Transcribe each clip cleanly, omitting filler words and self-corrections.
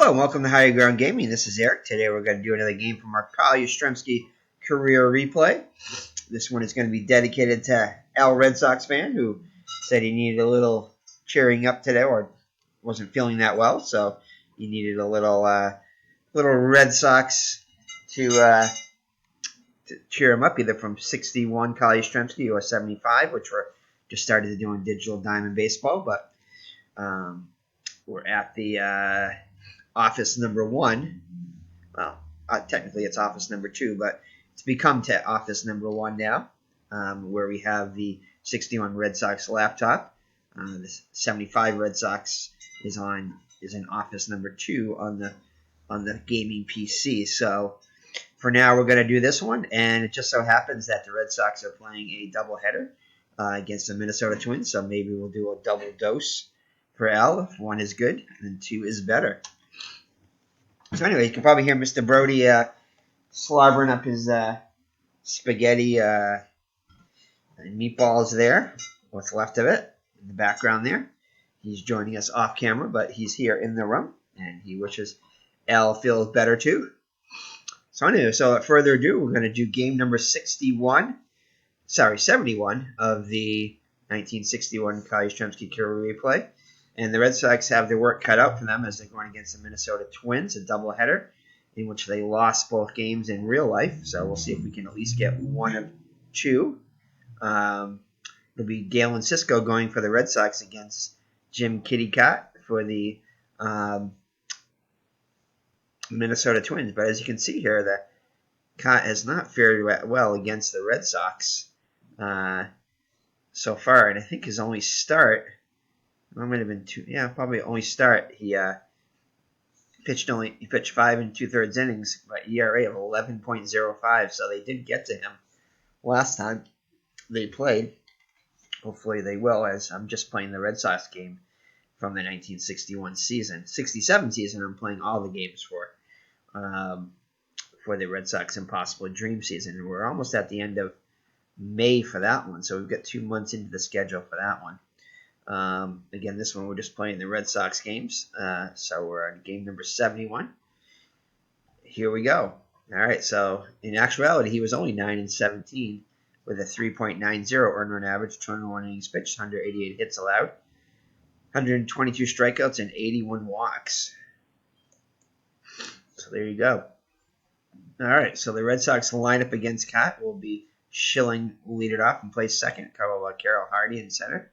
Hello and welcome to Higher Ground Gaming. This is Eric. Today we're going to do another game from our Carl Yastrzemski career replay. This one is going to be dedicated to Al Red Sox fan who said he needed a little cheering up today or wasn't feeling that well, so he needed a little Red Sox to cheer him up, either from 61 Carl Yastrzemski or 75, which we're just started doing digital diamond baseball, but we're at the office number 1. Well, technically it's office number 2, but it's become office number 1 now, where we have the 61 Red Sox laptop. The 75 Red Sox is in office number 2 on the gaming PC. So for now, we're going to do this one, and it just so happens that the Red Sox are playing a doubleheader against the Minnesota Twins. So maybe we'll do a double dose for Al. If 1 is good, and 2 is better. So anyway, you can probably hear Mr. Brody slobbering up his spaghetti and meatballs there, what's left of it, in the background there. He's joining us off camera, but he's here in the room, and he wishes Al feels better too. So anyway, so without further ado, we're going to do game number 71 of the 1961 Carl Yastrzemski career replay. And the Red Sox have their work cut out for them as they're going against the Minnesota Twins, a doubleheader, in which they lost both games in real life. So we'll see if we can at least get 1 of 2. It'll be Galen Cisco going for the Red Sox against Jim Kitty Cott for the Minnesota Twins. But as you can see here, the Cott has not fared well against the Red Sox so far. And I think his only start... Well, might have been 2. Yeah, probably only start. He pitched 5 2/3 innings, but ERA of 11.05. So they did get to him last time they played. Hopefully they will, as I'm just playing the Red Sox game from the 1961 season. 67 season, I'm playing all the games for the Red Sox Impossible Dream season. We're almost at the end of May for that one, so we've got 2 months into the schedule for that one. Again, this one we're just playing the Red Sox games, so we're on game number 71. Here we go. All right, so in actuality, he was only 9-17 with a 3.90 earned run average, 21 innings pitched, 188 hits allowed, 122 strikeouts, and 81 walks. So there you go. All right, so the Red Sox lineup against Cott will be Schilling lead it off and play second, covered by Carol Hardy in center.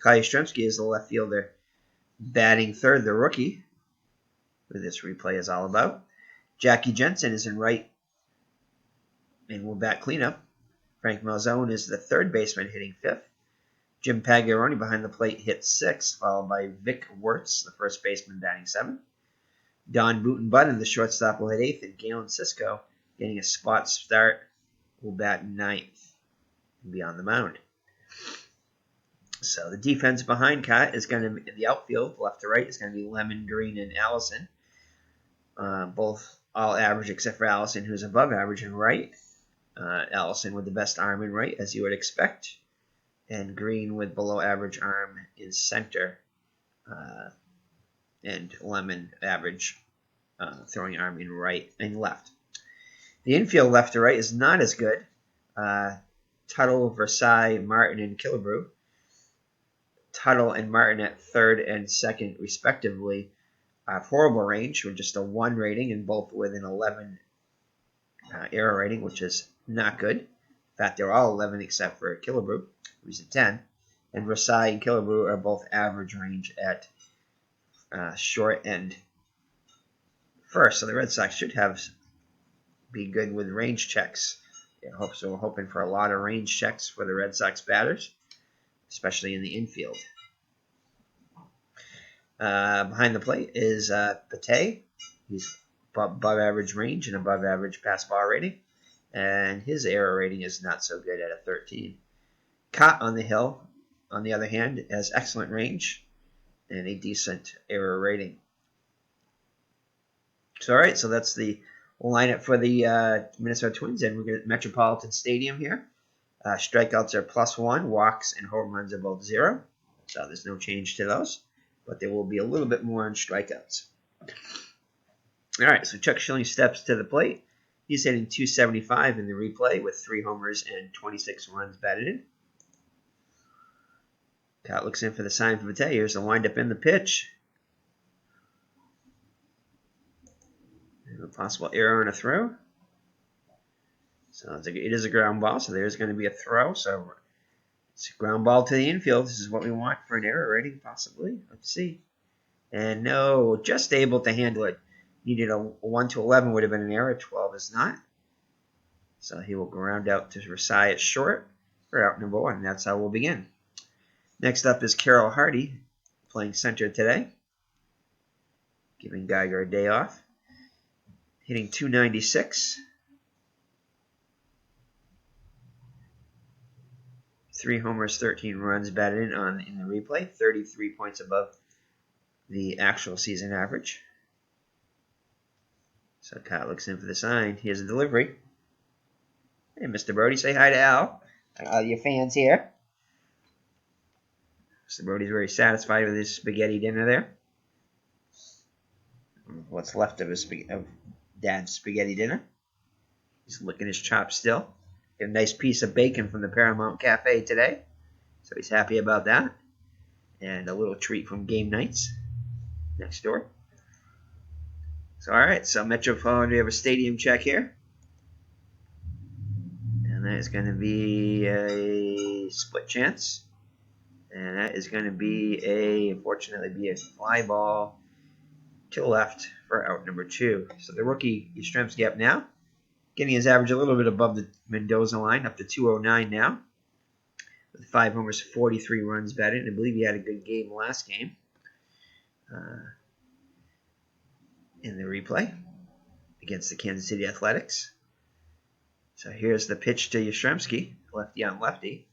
Carl Yastrzemski is the left fielder, batting third, the rookie, who this replay is all about. Jackie Jensen is in right and will bat cleanup. Frank Malzone is the third baseman, hitting fifth. Jim Pagliaroni behind the plate hits sixth, followed by Vic Wertz, the first baseman, batting seventh. Don Button, the shortstop, will hit eighth, and Galen Cisco, getting a spot start, will bat ninth and be on the mound. So the defense behind Cott is going to be in the outfield, left to right, is going to be Lemon, Green, and Allison. Both all average except for Allison, who's above average in right. Allison with the best arm in right, as you would expect. And Green with below average arm in center. And Lemon average throwing arm in right and left. The infield left to right is not as good. Tuttle, Versailles, Martin, and Killebrew. Tuttle and Martin at third and second, respectively, have horrible range with just a 1 rating, and both with an 11 error rating, which is not good. In fact, they're all 11 except for Killebrew, who's a 10. And Versailles and Killebrew are both average range at short and first. So the Red Sox should be good with range checks. So we're hoping for a lot of range checks for the Red Sox batters, especially in the infield. Behind the plate is Pate. He's above average range and above average pass ball rating. And his error rating is not so good at a 13. Cott on the hill, on the other hand, has excellent range and a decent error rating. So, all right, so that's the lineup for the Minnesota Twins. And we're at Metropolitan Stadium here. Strikeouts are +1, walks and home runs are both 0. So there's no change to those, but there will be a little bit more in strikeouts. All right, so Chuck Schilling steps to the plate. He's hitting .275 in the replay with 3 homers and 26 runs batted in. Cott looks in for the sign from Matei. Here's the windup in the pitch. And a possible error and a throw. So it is a ground ball, so there's going to be a throw. So it's a ground ball to the infield. This is what we want for an error rating, possibly. Let's see. And no, just able to handle it. Needed a 1 to 11 would have been an error. 12 is not. So he will ground out to Versailles at short for out number 1. That's how we'll begin. Next up is Carol Hardy, playing center today. Giving Geiger a day off. Hitting .296. 3 homers, 13 runs batted in the replay. 33 points above the actual season average. So Kyle looks in for the sign. Here's the delivery. Hey, Mr. Brody, say hi to Al. All your fans here. Mr. Brody's very satisfied with his spaghetti dinner there. What's left of Dad's spaghetti dinner. He's licking his chops still. Got a nice piece of bacon from the Paramount Cafe today. So he's happy about that. And a little treat from game nights next door. So, all right. So, Metropolitan, we have a stadium check here. And that is going to be a split chance. And that is going to be unfortunately, a fly ball to the left for out number 2. So the rookie Yastrzemski up now, getting his average a little bit above the Mendoza line, up to 209 now. With 5 homers, 43 runs batted. I believe he had a good game last game. In the replay against the Kansas City Athletics. So here's the pitch to Yastrzemski, lefty on lefty.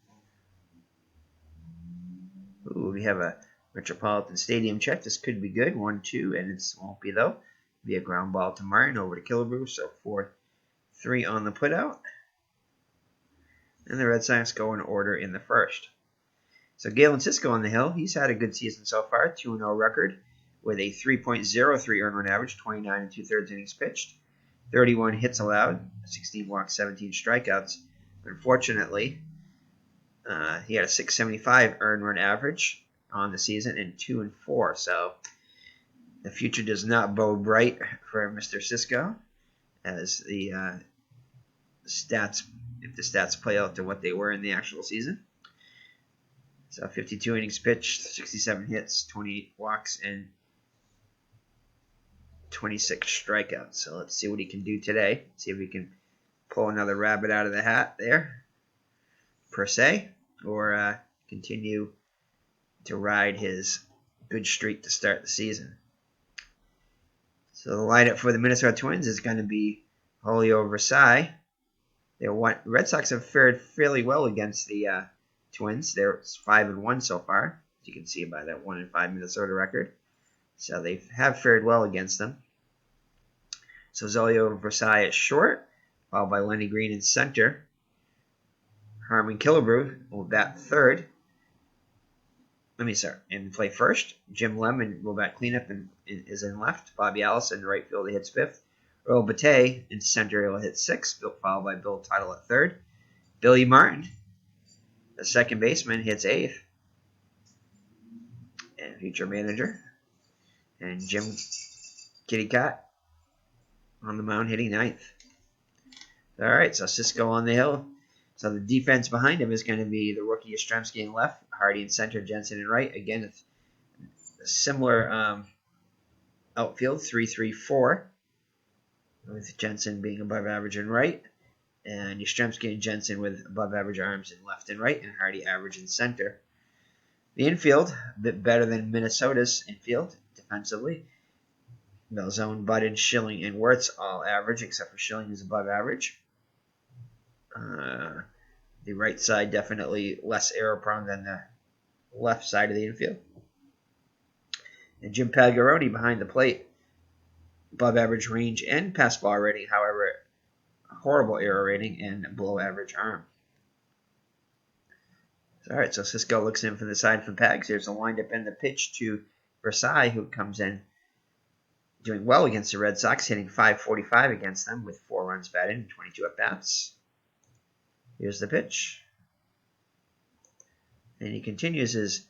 Ooh, we have a Metropolitan Stadium check. This could be good. 1-2, and it won't be, though. Be a ground ball to Martin over to Killebrew. So 4-3 on the putout. And the Red Sox go in order in the first. So Galen Cisco on the hill. He's had a good season so far. 2-0 record with a 3.03 earned run average. 29 2/3 innings pitched. 31 hits allowed. 16 walks, 17 strikeouts. Unfortunately, he had a 6.75 earned run average on the season and 2-4. So the future does not bode bright for Mr. Cisco, as the stats, if the stats play out to what they were in the actual season. So 52 innings pitched, 67 hits, 28 walks, and 26 strikeouts. So let's see what he can do today. See if we can pull another rabbit out of the hat there, per se, or continue to ride his good streak to start the season. So the lineup for the Minnesota Twins is going to be Julio Versailles. Red Sox have fared fairly well against the Twins. They're 5-1 so far, as you can see by that 1-5 Minnesota record. So they have fared well against them. So Julio Versailles at short, followed by Lenny Green in center. Harmon Killebrew will bat third. And play first. Jim Lemon will bat cleanup and is in left. Bobby Allison in right field hits fifth. Earl Batey in center will hit sixth, followed by Bill Tuttle at third. Billy Martin, the second baseman, hits eighth. And future manager. And Jim Kitty Cat on the mound hitting ninth. All right, so Cisco on the hill. So the defense behind him is going to be the rookie Yastrzemski in left, Hardy in center, Jensen in right. Again, it's a similar outfield, 3-3-4, with Jensen being above average in right, and Yastrzemski and Jensen with above average arms in left and right, and Hardy average in center. The infield, a bit better than Minnesota's infield defensively. Malzone, Budden, Schilling, and Wirtz all average, except for Schilling who's above average. The right side definitely less error prone than the left side of the infield. And Jim Pagliarone behind the plate, above average range and pass ball rating, however, a horrible error rating and below average arm. All right, so Cisco looks in for the side from Pags. Here's a windup and the pitch to Versailles, who comes in doing well against the Red Sox, hitting .545 against them with 4 runs batted and 22 at-bats. Here's the pitch. And he continues his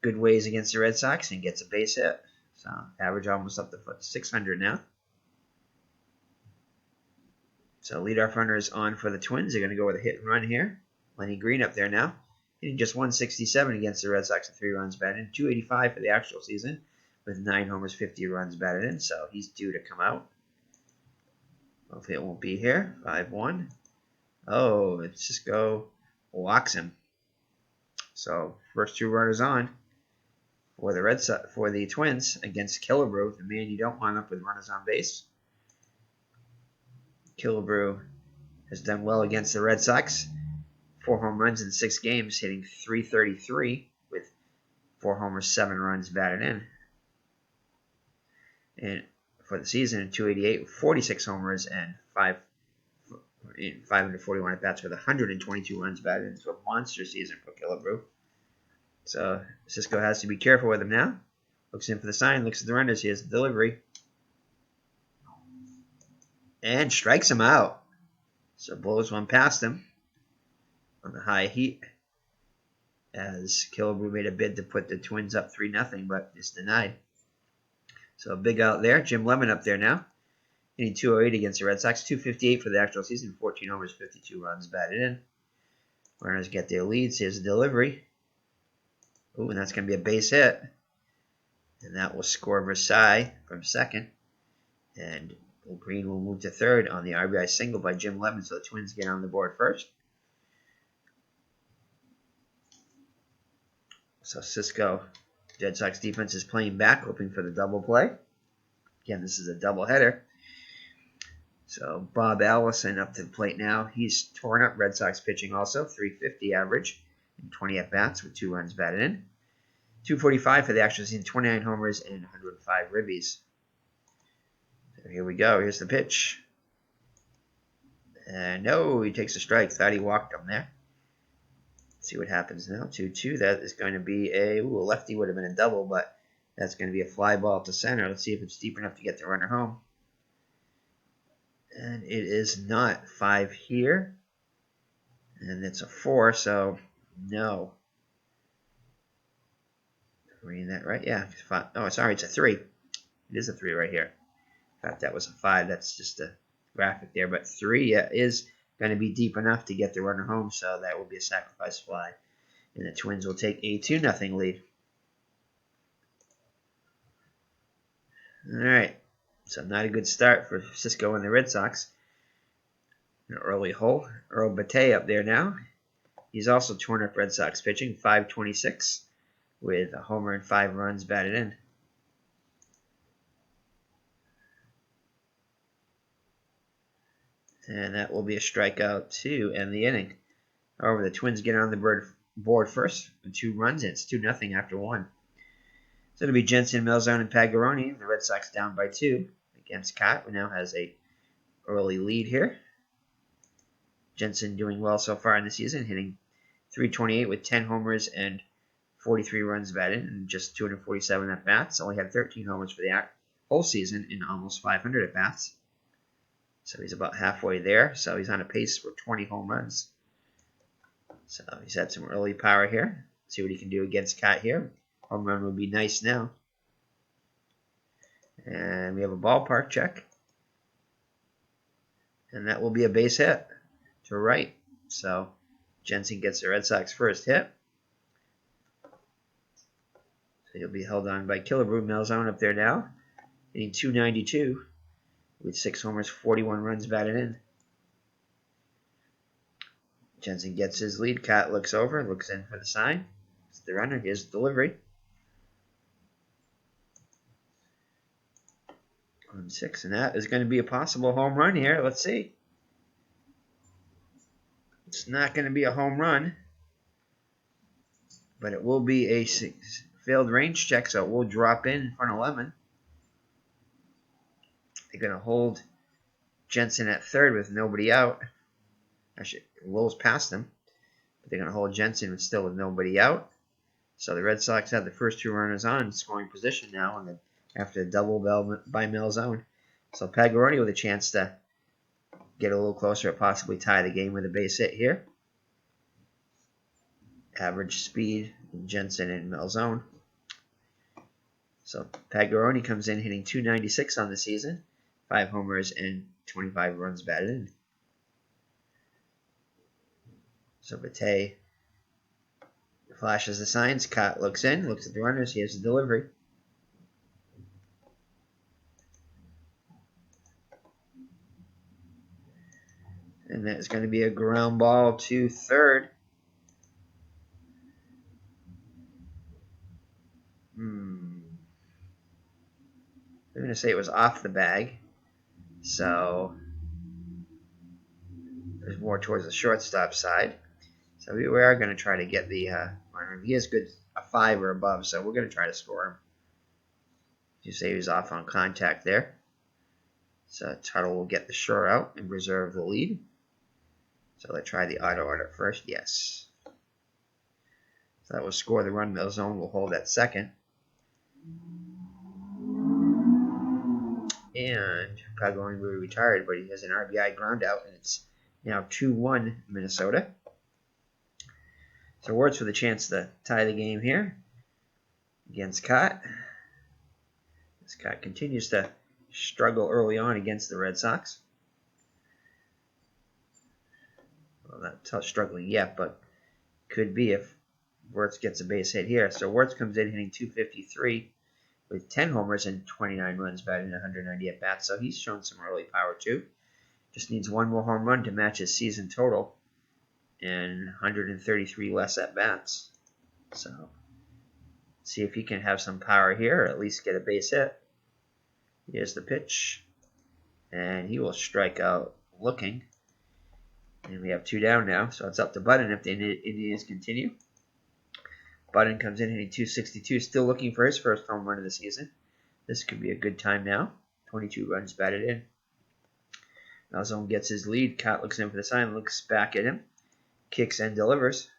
good ways against the Red Sox and gets a base hit. So average almost up to 600 now. So leadoff runner is on for the Twins. They're going to go with a hit and run here. Lenny Green up there now, hitting just 167 against the Red Sox with 3 runs batted in, 285 for the actual season with 9 homers, 50 runs batted in. So he's due to come out. Hopefully it won't be here. 5-1. Oh, it's Cisco walks him. So first 2 runners on for the Twins against Killebrew, the man you don't want up with runners on base. Killebrew has done well against the Red Sox. 4 home runs in 6 games, hitting .333 with 4 homers, 7 runs batted in. And for the season, .288 with 46 homers and 541 at bats with 122 runs batted in. So a monster season for Killebrew. So Cisco has to be careful with him now. Looks in for the sign, looks at the runners. He has the delivery. And strikes him out. So blows one past him on the high heat. As Killebrew made a bid to put the Twins up 3-0, but it's denied. So a big out there. Jim Lemon up there now. Hitting .208 against the Red Sox. .258 for the actual season. 14 homers, 52 runs batted in. Runners get their leads. Here's the delivery. Ooh, and that's going to be a base hit. And that will score Versailles from second. And Green will move to third on the RBI single by Jim Lemon. So the Twins get on the board first. So Cisco, Red Sox defense is playing back, hoping for the double play. Again, this is a doubleheader. So Bob Allison up to the plate now. He's torn up Red Sox pitching also. .350 average and 20 at-bats with 2 runs batted in. .245 for the actual season, 29 homers and 105 ribbies. So here we go. Here's the pitch. And no, he takes a strike. Thought he walked him there. Let's see what happens now. 2-2. That is going to be a lefty would have been a double, but that's going to be a fly ball to center. Let's see if it's deep enough to get the runner home. And it is not. 5 here. And it's a 4, so no. Reading that right? Yeah. 5. Oh, sorry, it's a 3. It is a 3 right here. Thought that was a 5. That's just a graphic there. But 3 is going to be deep enough to get the runner home, so that will be a sacrifice fly. And the Twins will take a 2-0 lead. All right. So not a good start for Cisco and the Red Sox. An early hole. Earl Batey up there now. He's also torn up Red Sox pitching. .526 with a homer and 5 runs batted in. And that will be a strikeout to end the inning. However, the Twins get on the board first with 2 runs. It's 2-0 after 1. So it'll be Jensen, Malzone, and Pagaroni. The Red Sox down by 2 against Cott, who now has a early lead here. Jensen doing well so far in the season, hitting .328 with 10 homers and 43 runs batted and just 247 at-bats. Only had 13 homers for the whole season in almost 500 at-bats. So he's about halfway there. So he's on a pace for 20 home runs. So he's had some early power here. See what he can do against Cott here. Home run would be nice now. And we have a ballpark check. And that will be a base hit to right. So Jensen gets the Red Sox first hit. So he'll be held on by Killebrew. Malzone up there now. Hitting .292 with 6 homers, 41 runs batted in. Jensen gets his lead. Cott looks over, looks in for the sign. It's the runner. Here's the delivery. 1-6, and that is going to be a possible home run here. Let's see. It's not going to be a home run, but it will be a failed range check, so it will drop in front of Lemon. They're going to hold Jensen at third with nobody out. Actually, Will's past him, but they're going to hold Jensen still with nobody out. So the Red Sox have the first 2 runners on scoring position now, and the after the double by Malzone. So Pagaroni with a chance to get a little closer, possibly tie the game with a base hit here. Average speed, Jensen and Malzone. So Pagaroni comes in hitting .296 on the season, 5 homers and 25 runs batted in. So Bate flashes the signs. Cott looks in, looks at the runners. He has the delivery. And that's going to be a ground ball to third. I'm going to say it was off the bag. So it was more towards the shortstop side. So we are going to try to get the runner. He has good a 5 or above, so we're going to try to score him. You say he was off on contact there. So Tuttle will get the short out and reserve the lead. So let's try the auto order first. Yes. So that will score the run. Malzone will hold at second. And Pagaroni will be retired, but he has an RBI ground out, and it's now 2-1 Minnesota. So Wertz with a chance to tie the game here against Cott. Scott continues to struggle early on against the Red Sox. Well, not struggling yet, but could be if Wertz gets a base hit here. So Wertz comes in hitting .253 with 10 homers and 29 runs batted in 190 at bats. So he's shown some early power too. Just needs one more home run to match his season total and 133 less at bats. So see if he can have some power here, or at least get a base hit. Here's the pitch, and he will strike out looking. And we have 2 down now, so it's up to Budden if the Indians continue. Budden comes in hitting .262, still looking for his first home run of the season. This could be a good time now. 22 runs batted in. Malzone gets his lead. Cott looks in for the sign, looks back at him, kicks and delivers.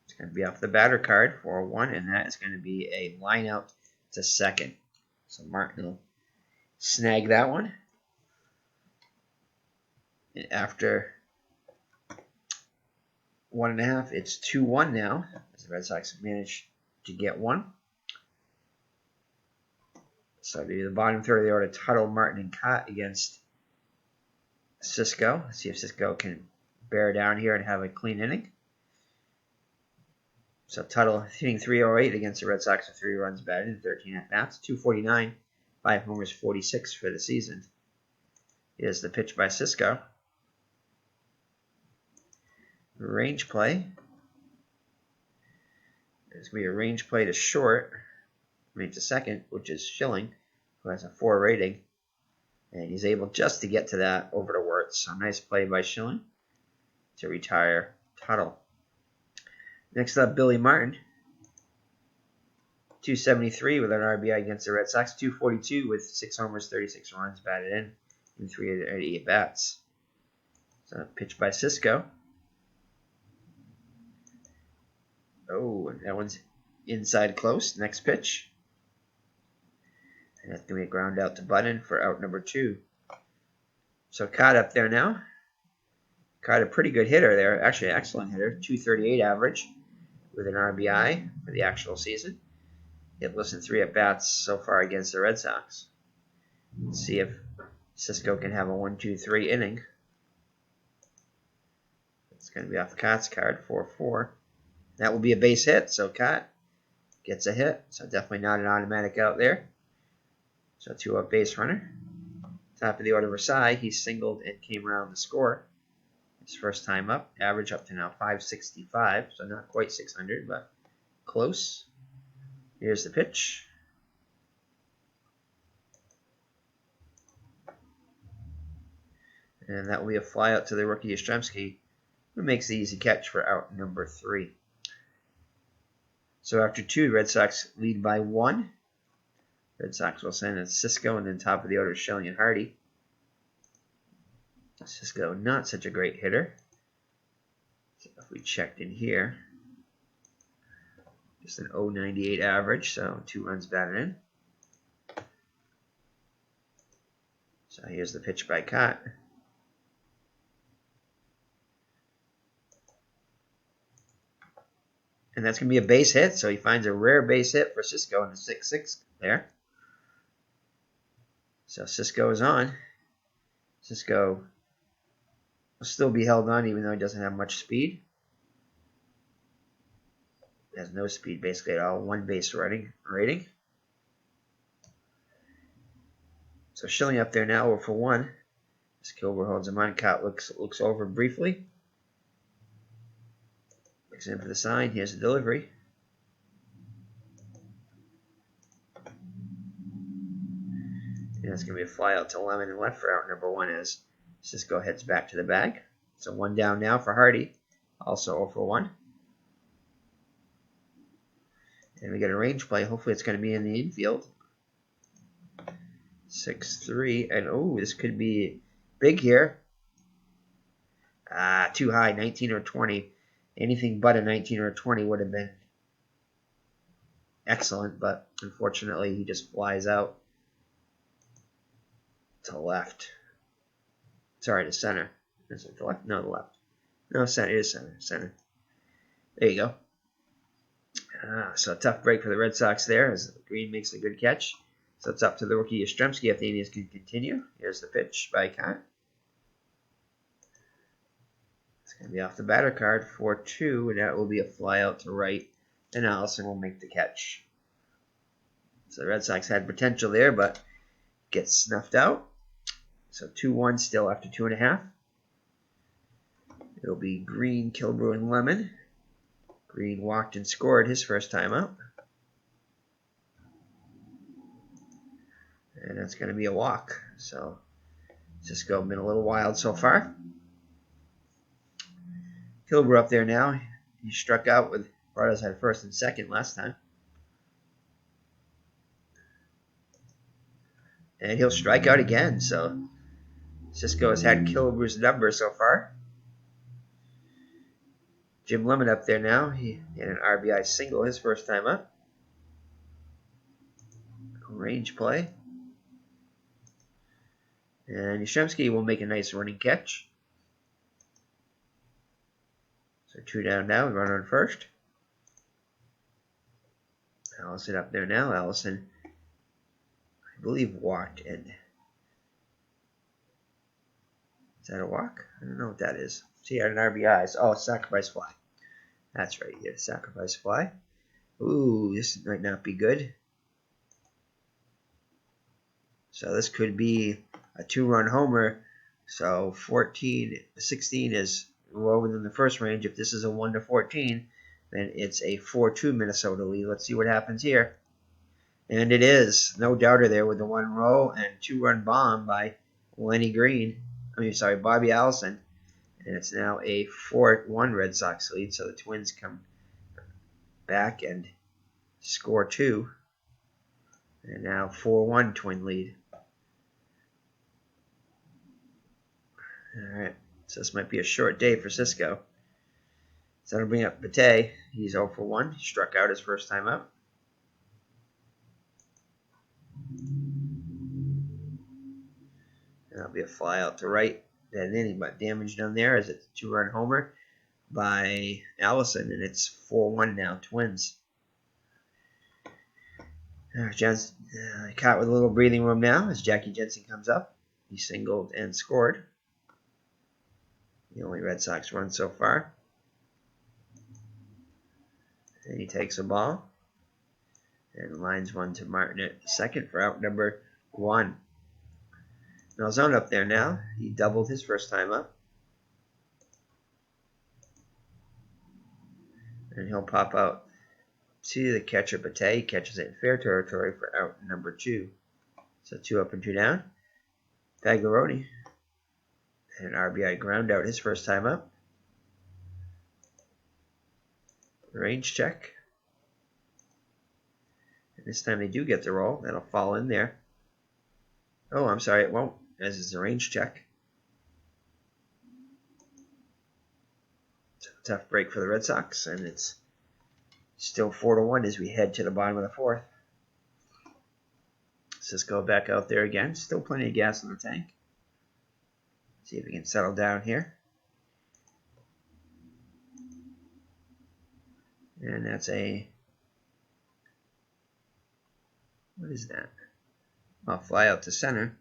It's going to be off the batter card for 1, and that is going to be a line out to second. So Martin will snag that one. And after 1.5, it's 2-1 now, as the Red Sox managed to get one. So the bottom third of the order, Tuttle, Martin, and Cott against Cisco. Let's see if Cisco can bear down here and have a clean inning. So Tuttle hitting .308 against the Red Sox with 3 runs batted in 13 at-bats, .249, 5 homers, 46 for the season. Here's the pitch by Cisco. Range play. There's going to be a range play to short, to second, which is Schilling, who has a 4 rating. And he's able just to get to that over to Wertz. So nice play by Schilling to retire Tuttle. Next up, Billy Martin. .273 with an RBI against the Red Sox. .242 with 6 homers, 36 runs batted in 3 at-bats. So pitch by Cisco. Oh, and that one's inside close. Next pitch. And that's going to be a ground out to Budden for out number 2. So Cott up there now. Cott a pretty good hitter there. Actually, an excellent hitter. .238 average with an RBI for the actual season. Hitless in 3 at-bats so far against the Red Sox. Let's see if Cisco can have a 1-2-3 inning. It's going to be off Cott's card, 4-4. That will be a base hit, so Cott gets a hit. So definitely not an automatic out there. So 2-out base runner. Top of the order, Versailles. He singled and came around to score. His first time up. Average up to now 565. So not quite 600, but close. Here's the pitch. And that will be a fly out to the rookie Yastrzemski, who makes the easy catch for out number 3. So after 2, Red Sox lead by 1. Red Sox will send in Cisco, and then top of the order, Schilling and Hardy. Cisco, not such a great hitter. So if we checked in here, Just an .098 average, so 2 runs batted in. So here's the pitch by Cott. And that's going to be a base hit, so he finds a rare base hit for Cisco in the 6-6 there. So Cisco is on. Cisco will still be held on even though he doesn't have much speed. He has no speed basically at all, 1 base rating. So Schilling up there now 0 for 1. As Kilber holds him on, Cott looks over briefly. Looks in for the sign. Here's the delivery. And it's going to be a fly out to Lemon and left for out number 1 as Cisco heads back to the bag. So 1 down now for Hardy. Also 0 for 1. And we get a range play. Hopefully it's going to be in the infield. 6-3. And oh, this could be big here. Too high. 19 or 20. Anything but a 19 or a 20 would have been excellent, but unfortunately he just flies out to left. Sorry, to center. Is it the left? No, the left. No, center. It is center. Center. There you go. So a tough break for the Red Sox there as Green makes a good catch. So it's up to the rookie Yastrzemski if the Indians can continue. Here's the pitch by Cott. It's going to be off the batter card, 4-2, and that will be a fly out to right, and Allison will make the catch. So the Red Sox had potential there, but gets snuffed out. So 2-1 still after 2.5. It'll be Green, Kilbrew, and Lemon. Green walked and scored his first time out. And that's going to be a walk. So Cisco been a little wild so far. Kilbrew up there now. He struck out with Bartos had first and second last time. And he'll strike out again. So Cisco has had Kilbrew's number so far. Jim Lemon up there now. He had an RBI single his first time up. Range play. And Yastrzemski will make a nice running catch. So 2 down now, run on first. Allison up there now. Allison, I believe, walked in. Is that a walk? I don't know what that is. See, he had an RBI. Oh, sacrifice fly. That's right, yeah, sacrifice fly. Ooh, this might not be good. So this could be a 2-run homer. So 16 is lower than the first range. If this is a 1-14, then it's a 4-2 Minnesota lead. Let's see what happens here. And it is. No doubter there with the 1 row and 2-run bomb by Bobby Allison. And it's now a 4-1 Red Sox lead. So the Twins come back and score 2. And now 4-1 Twin lead. All right. So this might be a short day for Cisco. So that'll bring up Bate. He's 0 for 1. He struck out his first time up. That'll be a fly out to right. And then he got damage done there as it's a 2-run homer by Allison. And it's 4-1 now, Twins. John's caught with a little breathing room now as Jackie Jensen comes up. He singled and scored. The only Red Sox run so far. And he takes a ball. And lines one to Martin at second for out number 1. Malzone up there now. He doubled his first time up. And he'll pop out to the catcher Bate. He catches it in fair territory for out number 2. So 2 up and 2 down. Pagaroni. And an RBI ground out his first time up. Range check. And this time they do get the roll. That'll fall in there. Oh, I'm sorry, it won't, as it's a range check. It's a tough break for the Red Sox, and it's Still 4-1 as we head to the bottom of the fourth. Cisco back out there again. Still plenty of gas in the tank. See if we can settle down here. And that's a... What is that? I'll fly out to center.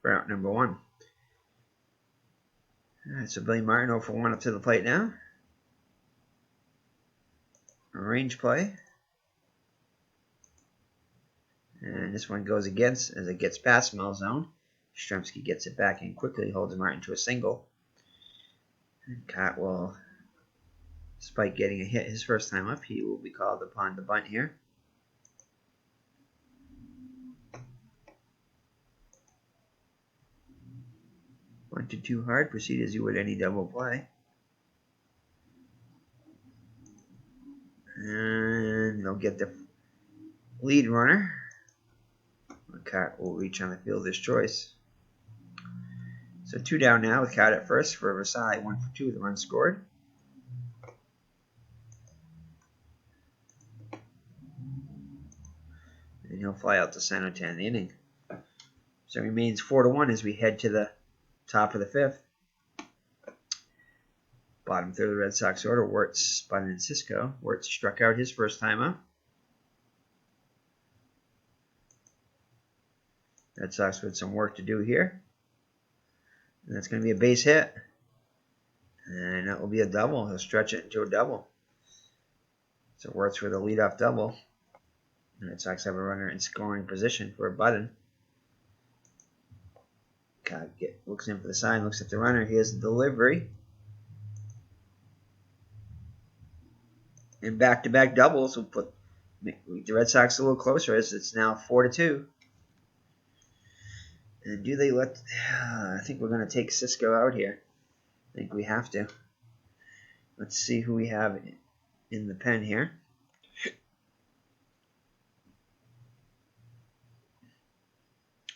For out number 1. Alright, so Billy Martin 0 for 1 up to the plate now. A range play. And this one goes against as it gets past foul zone. Yastrzemski gets it back in quickly, holds Martin to a single. And Cotwell, despite getting a hit his first time up, he will be called upon to bunt here. Bunted too hard, proceed as you would any double play. And they'll get the lead runner. Cott will reach on the fielder's choice. So 2 down now with Cott at first for Versailles, 1 for 2 with the run scored. And he'll fly out to center to end the inning. So it remains 4-1 as we head to the top of the 5th. Bottom third of the Red Sox order, Wirtz, Bunn, and Cisco. Wirtz struck out his first time up. Red Sox with some work to do here. And that's going to be a base hit. And that will be a double. He'll stretch it into a double. So Wirtz for the leadoff double. The Red Sox have a runner in scoring position for a Button. Looks in for the sign, looks at the runner. Here's the delivery. And back-to-back doubles will put the Red Sox a little closer as it's now 4-2. And do they let... I think we're going to take Cisco out here. I think we have to. Let's see who we have in the pen here.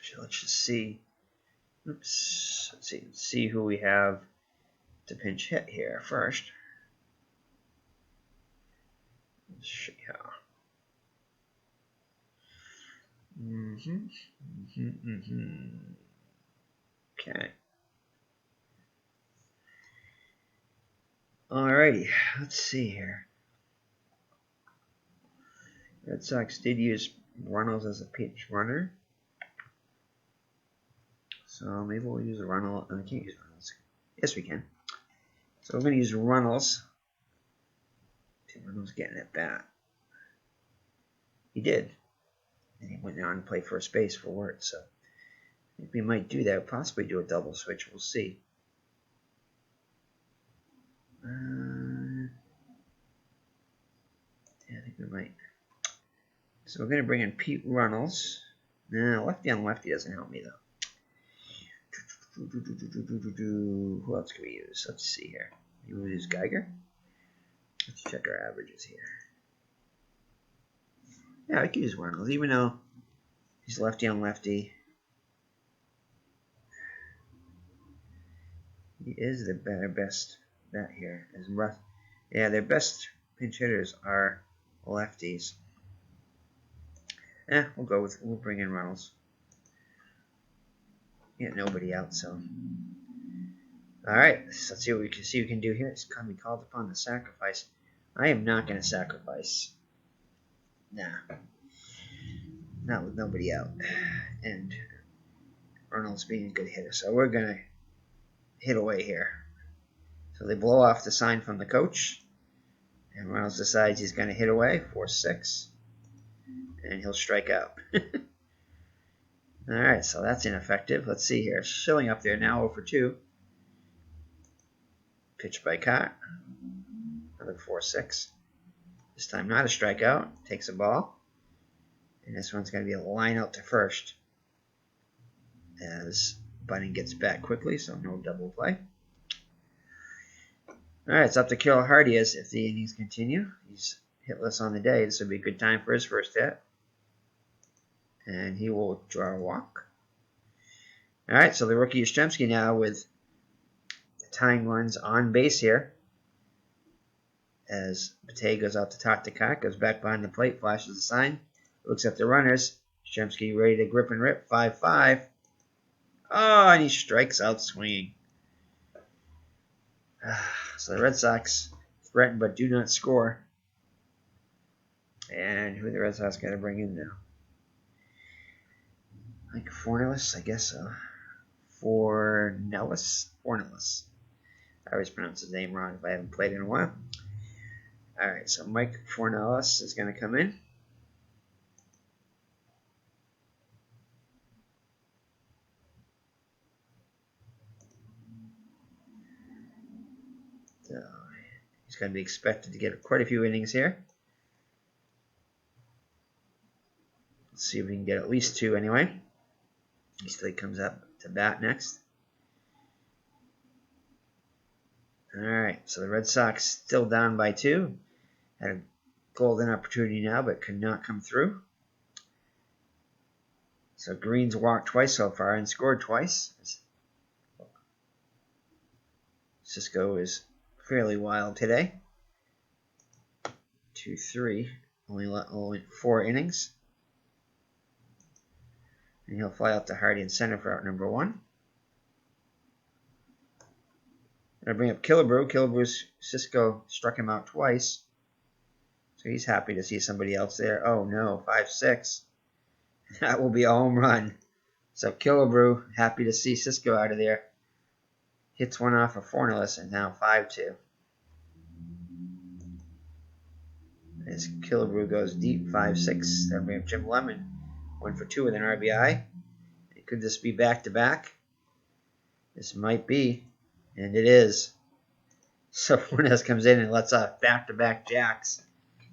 So let's just see. Oops. Let's see who we have to pinch hit here first. Let's see how. Okay. Alrighty, let's see here. Red Sox did use Runnels as a pinch runner. So maybe we'll use a Runnels. I can't use Runnels. Yes, we can. So we're going to use Runnels. Runnels getting at bat. He did. And he went on to play first base for Wirtz. So I think we might do that. Possibly do a double switch. We'll see. Yeah, I think we might. So we're going to bring in Pete Runnels. Nah, lefty on lefty doesn't help me, though. Who else can we use? Let's see here. You want to use Geiger? Let's check our averages here. Yeah, I could use Runnels, even though he's lefty on lefty. He is the best bet here. Yeah, their best pinch hitters are lefties. We'll bring in Runnels. Get nobody out, so. Alright, so let's see what we can do here. It's going to be called upon to sacrifice. I am not going to sacrifice. Nah. Not with nobody out. And Arnold's being a good hitter, so we're going to hit away here. So they blow off the sign from the coach. And Reynolds decides he's going to hit away, 4-6. And he'll strike out. Alright, so that's ineffective. Let's see here. Schilling up there now, 0 for 2. Pitch by Cott. Another 4-6. This time not a strikeout. Takes a ball. And this one's going to be a line out to first. As Bunning gets back quickly, so no double play. Alright, it's up to Carl Hardy as if the innings continue. He's hitless on the day. This would be a good time for his first hit. And he will draw a walk. Alright, so the rookie Yastrzemski now with tying runs on base here. As Bate goes out to talk to Cock, goes back behind the plate, flashes the sign, looks at the runners. Yastrzemski ready to grip and rip. 5-5. Oh, and he strikes out swinging. So the Red Sox threaten but do not score. And who the Red Sox got to bring in now? Like Fornellis, I guess so. Fornellis. I always pronounce his name wrong if I haven't played in a while. Alright, so Mike Fornellis is going to come in. So he's going to be expected to get quite a few innings here. Let's see if we can get at least 2 anyway. He still comes up to bat next. Alright, so the Red Sox still down by 2. Had a golden opportunity now, but could not come through. So Green's walked twice so far and scored twice. Cisco is fairly wild today. 2-3, only 4 innings. And he'll fly out to Hardy in center for out number 1. I bring up Killebrew. Killebrew's Cisco struck him out twice. So he's happy to see somebody else there. Oh no, 5-6. That will be a home run. So Killebrew, happy to see Cisco out of there. Hits one off of Fornellis and now 5-2. As Killebrew goes deep, 5-6. That'll bring up Jim Lemon. 1 for 2 with an RBI. Could this be back-to-back? This might be. And it is. So Fornellis comes in and lets off back-to-back jacks.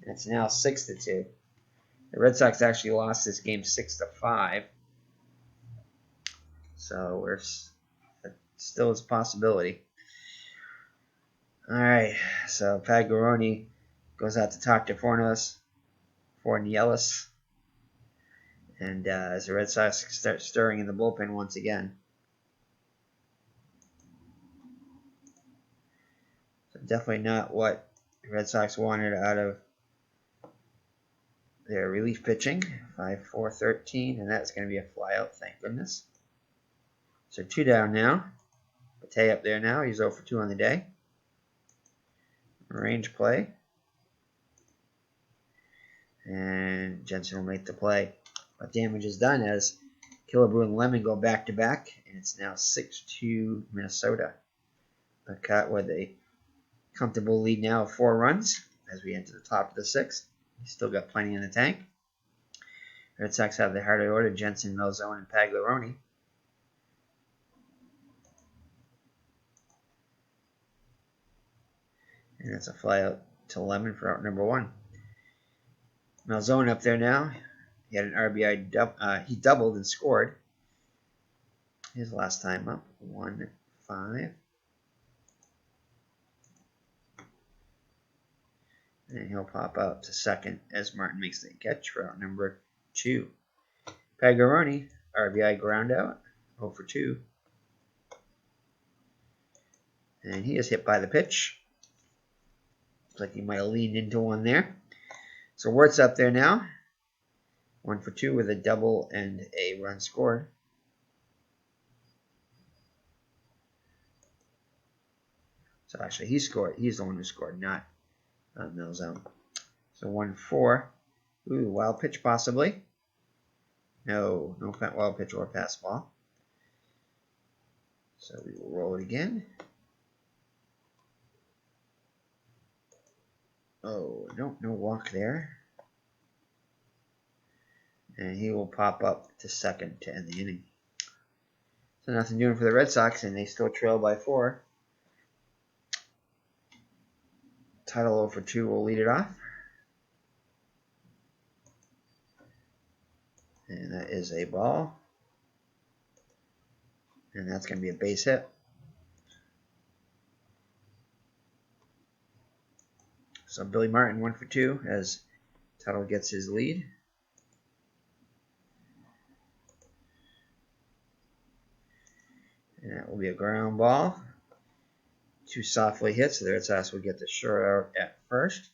And it's now 6-2. The Red Sox actually lost this game 6-5. So that still is a possibility. Alright, so Pagaroni goes out to talk to Fornellis. And as the Red Sox start stirring in the bullpen once again. So definitely not what the Red Sox wanted out of their relief pitching. 5-4-13, and that's going to be a flyout, thank goodness. So 2 down now. Bate up there now. He's 0 for 2 on the day. Range play. And Jensen will make the play. But damage is done as Killebrew and Lemon go back-to-back. And it's now 6-2 Minnesota. Cut with a comfortable lead now of 4 runs as we enter the top of the 6th. He's still got plenty in the tank. Red Sox have the harder order: Jensen, Malzone, and Pagaroni. And that's a flyout to Lemon for out number 1. Malzone up there now. He had an RBI. He doubled and scored. His last time up, 1-5. And he'll pop out to second as Martin makes the catch for out number 2. Pagaroni, RBI ground out, 0 for 2. And he is hit by the pitch. Looks like he might have leaned into one there. So Wirt's up there now. 1 for 2 with a double and a run scored. So actually he scored. He's the one who scored, not Malzone. So 1-4. Ooh, wild pitch possibly. No wild pitch or pass ball. So we will roll it again. Oh, no walk there. And he will pop up to second to end the inning. So nothing doing for the Red Sox, and they still trail by 4. Title 0 for 2 will lead it off. And that is a ball. And that's going to be a base hit. So Billy Martin 1 for 2 as Tuttle gets his lead. And that will be a ground ball. Too softly hit, so the Red Sox will get the short out at first.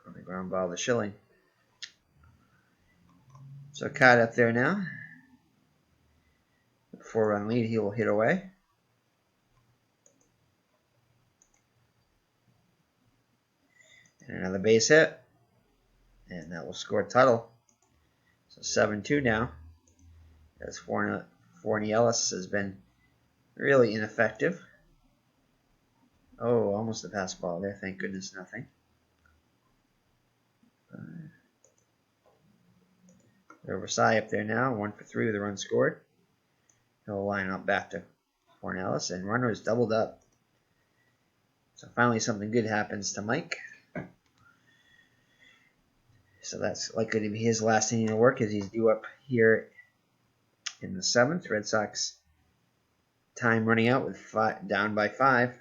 On the ground ball to Schilling. So Cott up there now. 4-run lead, he will hit away. And another base hit. And that will score Tuttle. So 7-2 now. As Forney Ellis has been really ineffective. Oh, almost a pass ball there. Thank goodness nothing. Versailles up there now. 1 for 3 with a run scored. He'll line up back to Forney Ellis. And runner is doubled up. So finally something good happens to Mike. So that's likely to be his last inning of work as he's due up here in the 7th. Red Sox time running out with down by 5.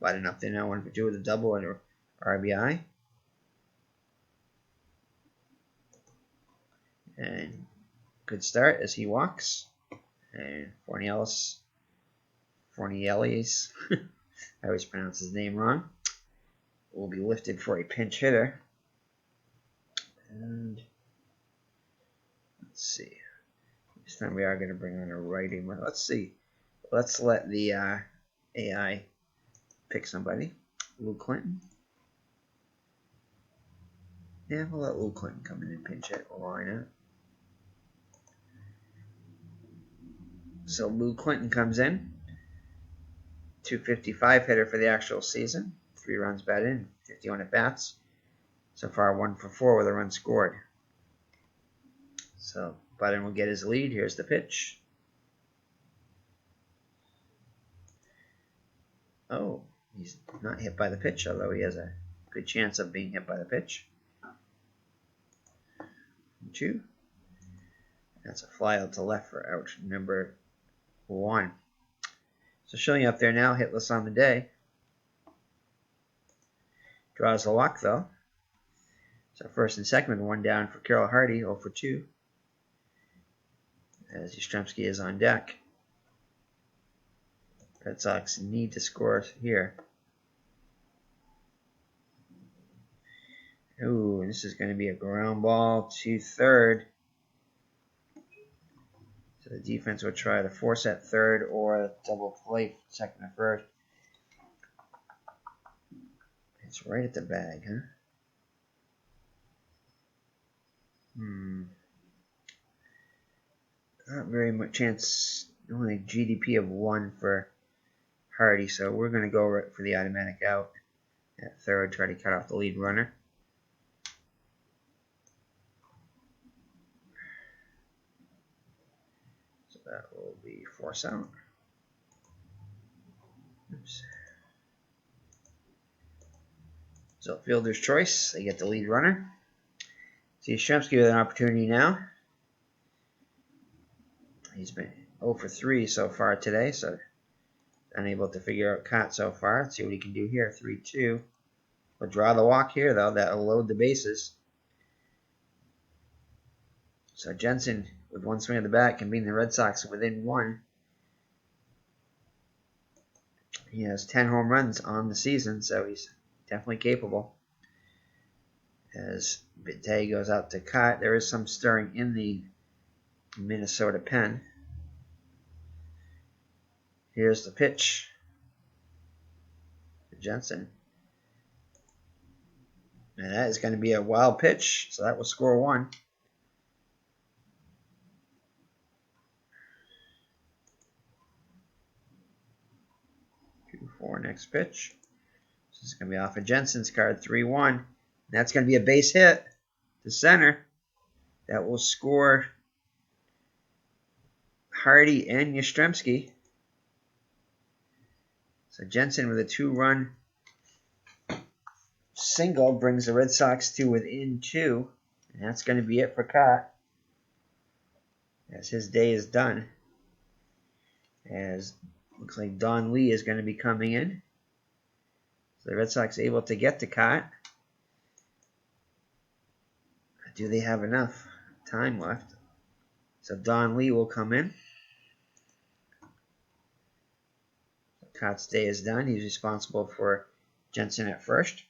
Lighting up there now, 1 for 2 with a double and an RBI. And good start as he walks. And Forney Ellis, I always pronounce his name wrong, will be lifted for a pinch hitter. And let's see. This time we are going to bring on a righty. Let's see. Let's let the AI pick somebody. Lou Clinton. Yeah, we'll let Lou Clinton come in and pinch hit. We'll line it. So Lou Clinton comes in. 255 hitter for the actual season. 3 runs batted in, 51 at bats. So far 1 for 4 with a run scored. So Button will get his lead. Here's the pitch. Oh, he's not hit by the pitch, although he has a good chance of being hit by the pitch. 2. That's a fly out to left for out number 1. So showing up there now, hitless on the day. Draws the walk though. So first and second, 1 down for Carl Hardy, 0 for 2. As Yastrzemski is on deck. Red Sox need to score here. Ooh, this is going to be a ground ball to third. So the defense will try to force at third or double play second or first. It's right at the bag, huh? Not very much chance. Only GDP of 1 for Hardy, so we're going to go right for the automatic out at third, try to cut off the lead runner. So that will be force out. Oops. So fielder's choice, they get the lead runner. See Yastrzemski with an opportunity now. He's been 0 for 3 so far today, so unable to figure out Cott so far. Let's see what he can do here. 3-2. We'll draw the walk here, though. That'll load the bases. So Jensen, with 1 swing of the bat, can beat the Red Sox within 1. He has 10 home runs on the season, so he's definitely capable. As Bitte goes out to Cott, there is some stirring in the Minnesota pen. Here's the pitch to Jensen. And that is going to be a wild pitch, so that will score 1. 2-4 next pitch. This is going to be off of Jensen's card, 3-1. That's going to be a base hit to center. That will score Hardy and Yastrzemski. So Jensen with a 2-run single brings the Red Sox to within 2. And that's going to be it for Cott, as his day is done. As looks like Don Lee is going to be coming in. So the Red Sox able to get to Cott. Do they have enough time left? So Don Lee will come in. Scott's day is done. He's responsible for Jensen at first.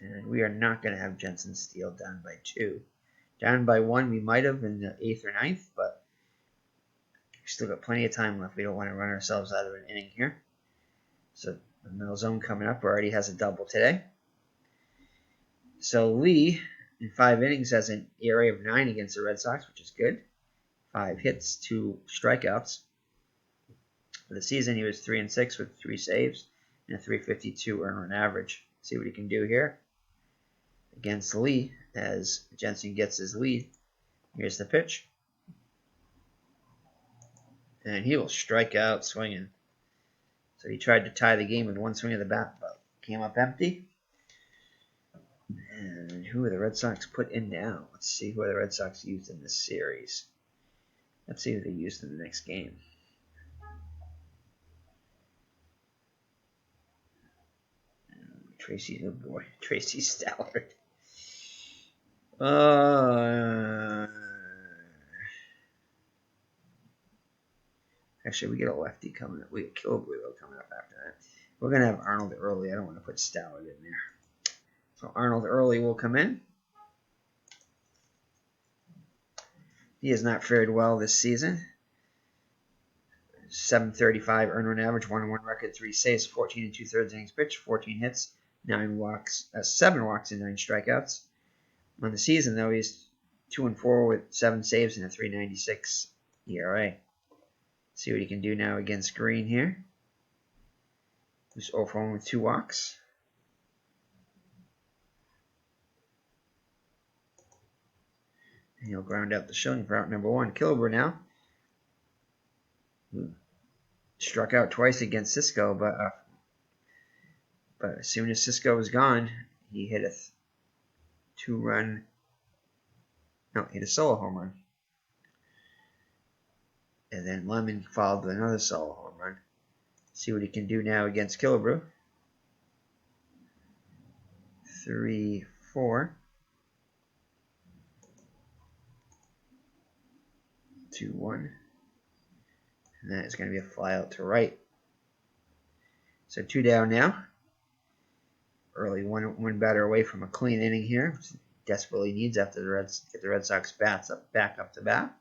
And we are not going to have Jensen steal down by 2. Down by 1 we might have in the 8th or 9th, but we still got plenty of time left. We don't want to run ourselves out of an inning here. So the middle zone coming up already has a double today. So Lee, in 5 innings, has an ERA of 9 against the Red Sox, which is good. 5 hits, 2 strikeouts. For the season, he was 3-6 with 3 saves and a 3.52 earned run average. See what he can do here against Lee as Jensen gets his lead. Here's the pitch. And he will strike out swinging. So he tried to tie the game with 1 swing of the bat, but came up empty. And who are the Red Sox put in now? Let's see who the Red Sox used in this series. Let's see who they used in the next game. Tracy Stallard. Actually, we get a lefty coming up. We get Kilbrey coming up after that. We're going to have Arnold early. I don't want to put Stallard in there. So Arnold early will come in. He has not fared well this season. 735 earned run average, 1-1 record, 3 saves, 14 2/3 innings pitched, 14 hits, 7 walks and 9 strikeouts. On the season, though, he's 2-4 with 7 saves and a 3.96 ERA. See what he can do now against Green here. He's 0-for-1 with 2 walks. And he'll ground out the showing for out number 1. Kilber now. Struck out twice against Cisco, but as soon as Cisco was gone, he hit a 2-run. No, he hit a solo home run. And then Lemon followed with another solo home run. See what he can do now against Killebrew. 3-4. 2-1. And that is going to be a fly out to right. So 2 down now. Early one batter away from a clean inning here, which he desperately needs after the Reds get the Red Sox bats back up to bat.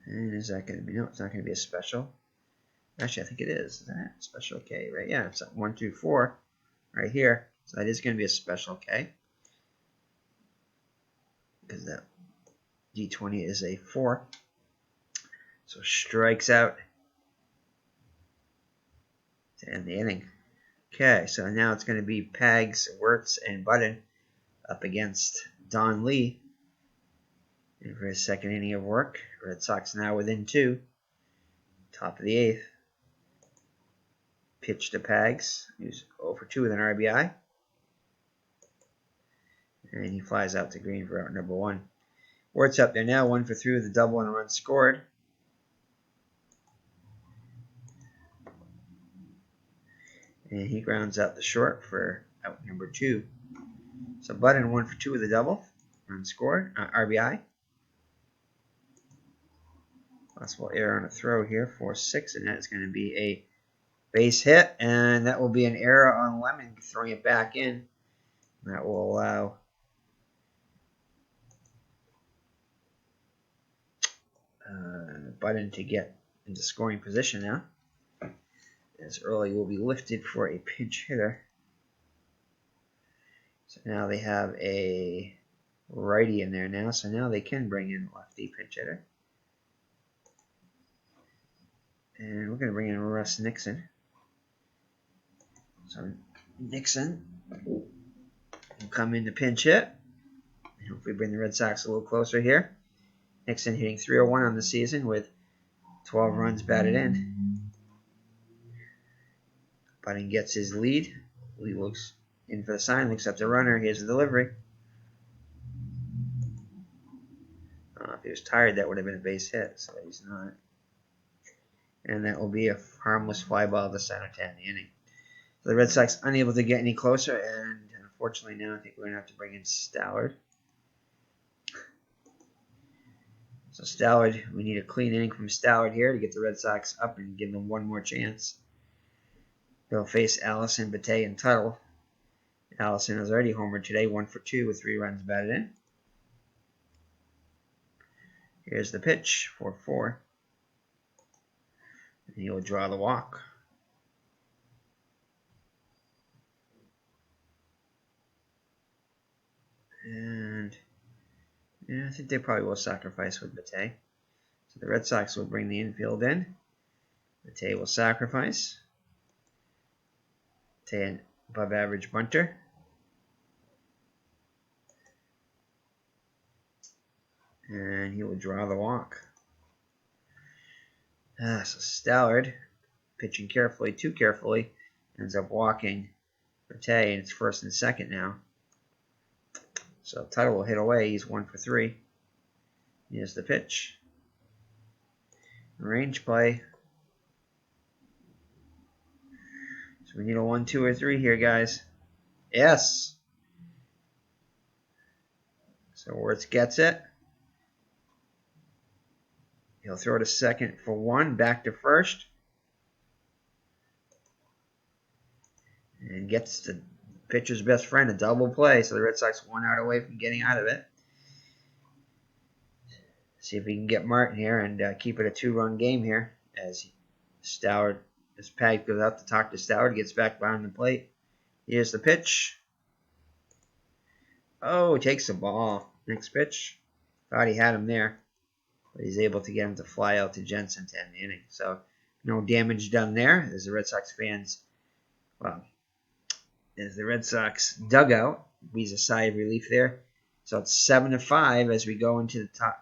And is that going to be? No, it's not going to be a special. Actually, I think it is. Is that special K, right? Yeah, it's 1, 2, 4 right here. So that is going to be a special K. Because that D20 is a 4. So strikes out to end the inning. Okay, so now it's going to be Pags, Wirtz, and Budden up against Don Lee. And for his second inning of work, Red Sox now within 2. Top of the 8th. Pitch to Pags, who's 0-for-2 with an RBI. And he flies out to Green for out number 1. Wirtz up there now, 1-for-3 with a double and a run scored. And he grounds out the short for out number 2. So Budden 1-for-2 with a double, run scored, RBI. Possible error on a throw here, 4-6, and that is going to be a base hit, and that will be an error on Lemon throwing it back in. That will allow Budden to get into scoring position now. As Early will be lifted for a pinch hitter. So now they have a righty in there now, so now they can bring in lefty pinch hitter. And we're going to bring in Russ Nixon. So Nixon will come in to pinch hit. And hopefully bring the Red Sox a little closer here. Nixon hitting .301 on the season with 12 runs batted in. Budden gets his lead. Lee looks in for the sign, looks up the runner. Here's the delivery. If he was tired, that would have been a base hit, so he's not. And that will be a harmless fly ball to center to end the inning. So the Red Sox unable to get any closer, and unfortunately now I think we're going to have to bring in Stallard. So Stallard, we need a clean inning from Stallard here to get the Red Sox up and give them one more chance. They'll face Allison, Batey, and Tuttle. Allison has already homered today, 1 for 2 with 3 runs batted in. Here's the pitch, 4-4. And he will draw the walk. And yeah, I think they probably will sacrifice with Batey. So the Red Sox will bring the infield in. Batey will sacrifice. Batey, an above average bunter. And he will draw the walk. So Stallard, pitching carefully, too carefully, ends up walking Batey, and it's first and second now. So Tuttle will hit away. He's 1 for 3. Here's the pitch. Range play. So we need a 1, 2, or 3 here, guys. Yes. So Wirtz gets it. He'll throw to second for 1, back to first. And gets the pitcher's best friend a double play. So the Red Sox 1 out away from getting out of it. See if we can get Martin here and keep it a 2-run game here. As Stallard, as Pag goes out to talk to Stallard, gets back behind the plate. Here's the pitch. Oh, takes the ball. Next pitch. Thought he had him there. But he's able to get him to fly out to Jensen to end the inning. So no damage done there. As the Red Sox fans, well, as the Red Sox dugout breathes a sigh of relief there. So it's 7-5 as we go into the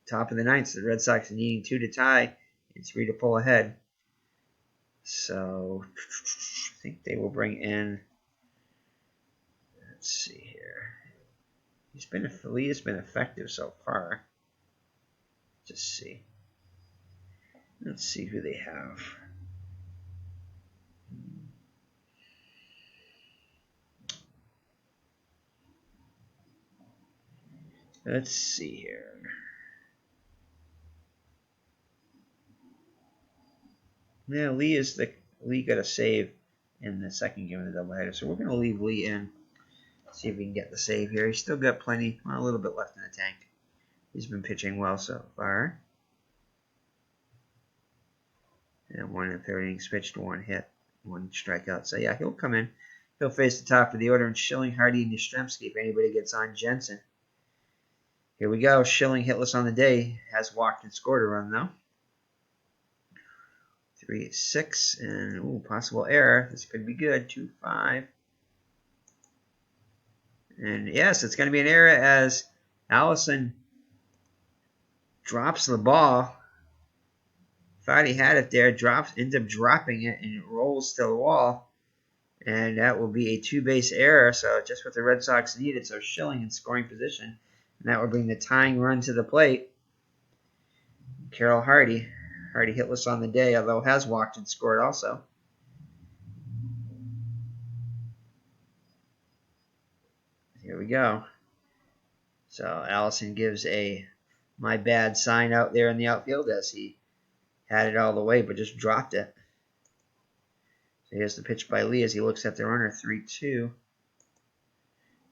top of the ninth. So the Red Sox are needing 2 to tie and 3 to pull ahead. So I think they will bring in. Let's see here. Lee has been effective so far. Just see. Let's see who they have. Let's see here. Yeah, Lee got a save in the second game of the doubleheader, so we're going to leave Lee in. See if we can get the save here. He's still got plenty, well, a little bit left in the tank. He's been pitching well so far. And 1 1/3 innings pitched, 1 hit, 1 strikeout. So yeah, he'll come in. He'll face the top of the order, and Schilling, Hardy, and Yastrzemski if anybody gets on Jensen. Here we go. Schilling hitless on the day. Has walked and scored a run though. 3-6 and ooh, possible error. This could be good. 2-5. And yes, it's going to be an error as Allison drops the ball. Thought he had it there, ends up dropping it, and it rolls to the wall. And that will be a 2-base error, so just what the Red Sox needed. So Schilling in scoring position. And that will bring the tying run to the plate. Carl Hardy. Hardy hitless on the day, although has walked and scored also. Here we go. So Allison gives a my bad sign out there in the outfield as he had it all the way but just dropped it. So here's the pitch by Lee as he looks at the runner, 3-2.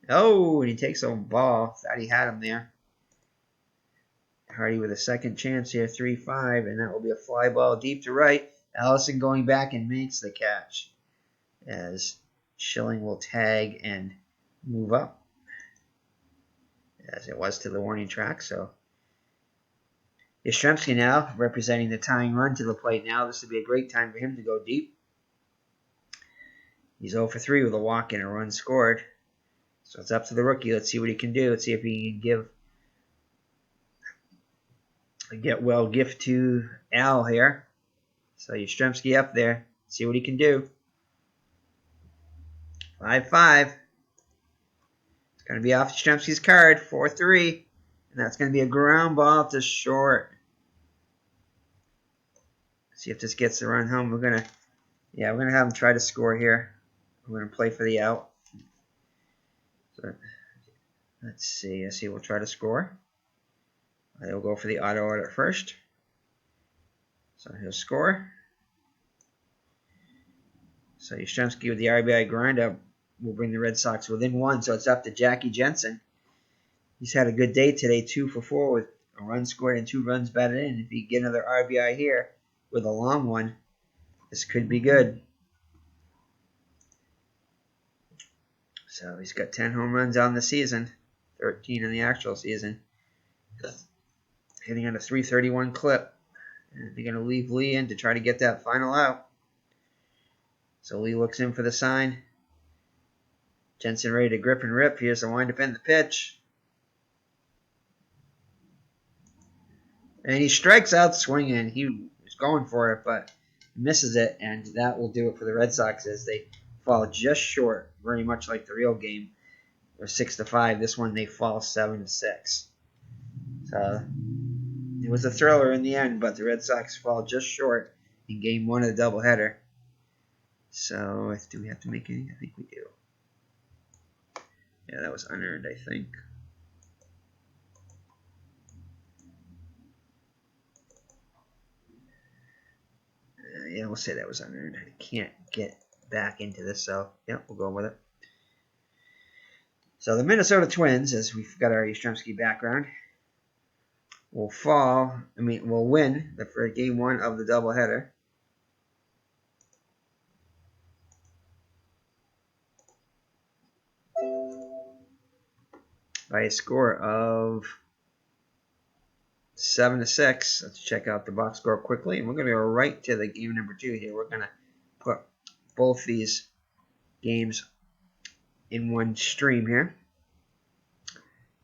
Oh, and he takes a ball. Thought he had him there. Hardy with a second chance here, 3-5, and that will be a fly ball deep to right. Allison going back and makes the catch as Schilling will tag and move up as it was to the warning track. So Yastrzemski now representing the tying run to the plate now. This would be a great time for him to go deep. He's 0 for 3 with a walk and a run scored. So it's up to the rookie. Let's see what he can do. Let's see if he can give a get well gift to Al here. So Yastrzemski up there. See what he can do. 5-5. It's going to be off Yastrzemski's card. 4-3. And that's going to be a ground ball to short. See if this gets the run home. We're going to have him try to score here. We're going to play for the out. So let's see. We'll try to score. They'll go for the auto order first. So he'll score. So Yastrzemski with the RBI grind up will bring the Red Sox within 1. So it's up to Jackie Jensen. He's had a good day today, 2 for 4 with a run scored and 2 runs batted in. If he get another RBI here with a long one, this could be good. So he's got 10 home runs on the season, 13 in the actual season. Hitting on a 331 clip. And they're going to leave Lee in to try to get that final out. So Lee looks in for the sign. Jensen ready to grip and rip. Here's the windup and the pitch. And he strikes out swinging. He was going for it, but misses it. And that will do it for the Red Sox as they fall just short, very much like the real game. It was 6-5. This one they fall 7-6. So it was a thriller in the end, but the Red Sox fall just short in Game 1 of the doubleheader. So do we have to make any? I think we do. Yeah, that was unearned, I think. Yeah, we'll say that was unearned. I can't get back into this, so yeah, we'll go with it. So the Minnesota Twins, as we've got our Yastrzemski background, will win for Game 1 of the doubleheader. By a score of 7-6. Let's check out the box score quickly, and we're going to go right to the game number 2 here. We're going to put both these games in one stream here.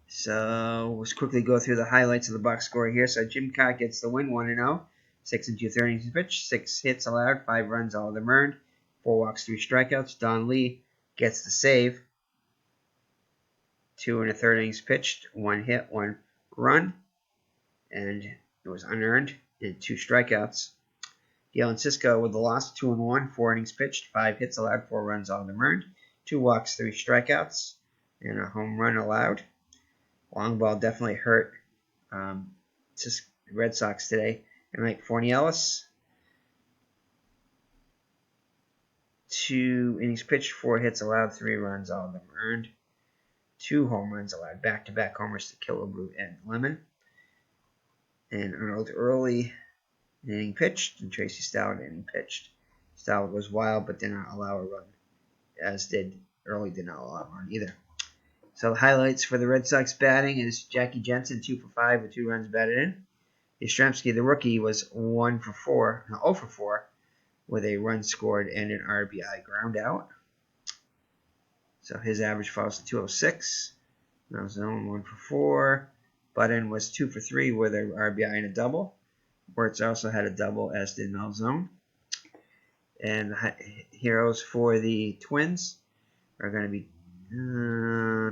So let's quickly go through the highlights of the box score here. So Jim Cott gets the win, 1-0, 6 2/3 innings pitched, 6 hits allowed, 5 runs, all of them earned, 4 walks, 3 strikeouts. Don Lee gets the save, 2 1/3 innings pitched, 1 hit, 1 run, and it was unearned, and 2 strikeouts. Galen Cisco with the loss, 2-1, 4 innings pitched, 5 hits allowed, 4 runs, all of them earned, 2 walks, 3 strikeouts, and a home run allowed. Long ball definitely hurt Red Sox today. And Mike Fornielis, 2 innings pitched, 4 hits allowed, 3 runs, all of them earned. 2 home runs allowed, back-to-back homers to Killebrew and Lemon. And Arnold Early, an inning pitched, and Tracy Stout, an inning pitched. Stout was wild, but did not allow a run, as did Early did not allow a run either. So the highlights for the Red Sox batting is Jackie Jensen, 2 for 5 with 2 runs batted in. Yastrzemski, the rookie, was 0 for 4 with a run scored and an RBI ground out. So his average falls to 206. Malzone 1 for 4. Button was 2 for 3 with an RBI and a double. Wirtz also had a double, as did Malzone. And the heroes for the Twins are going to be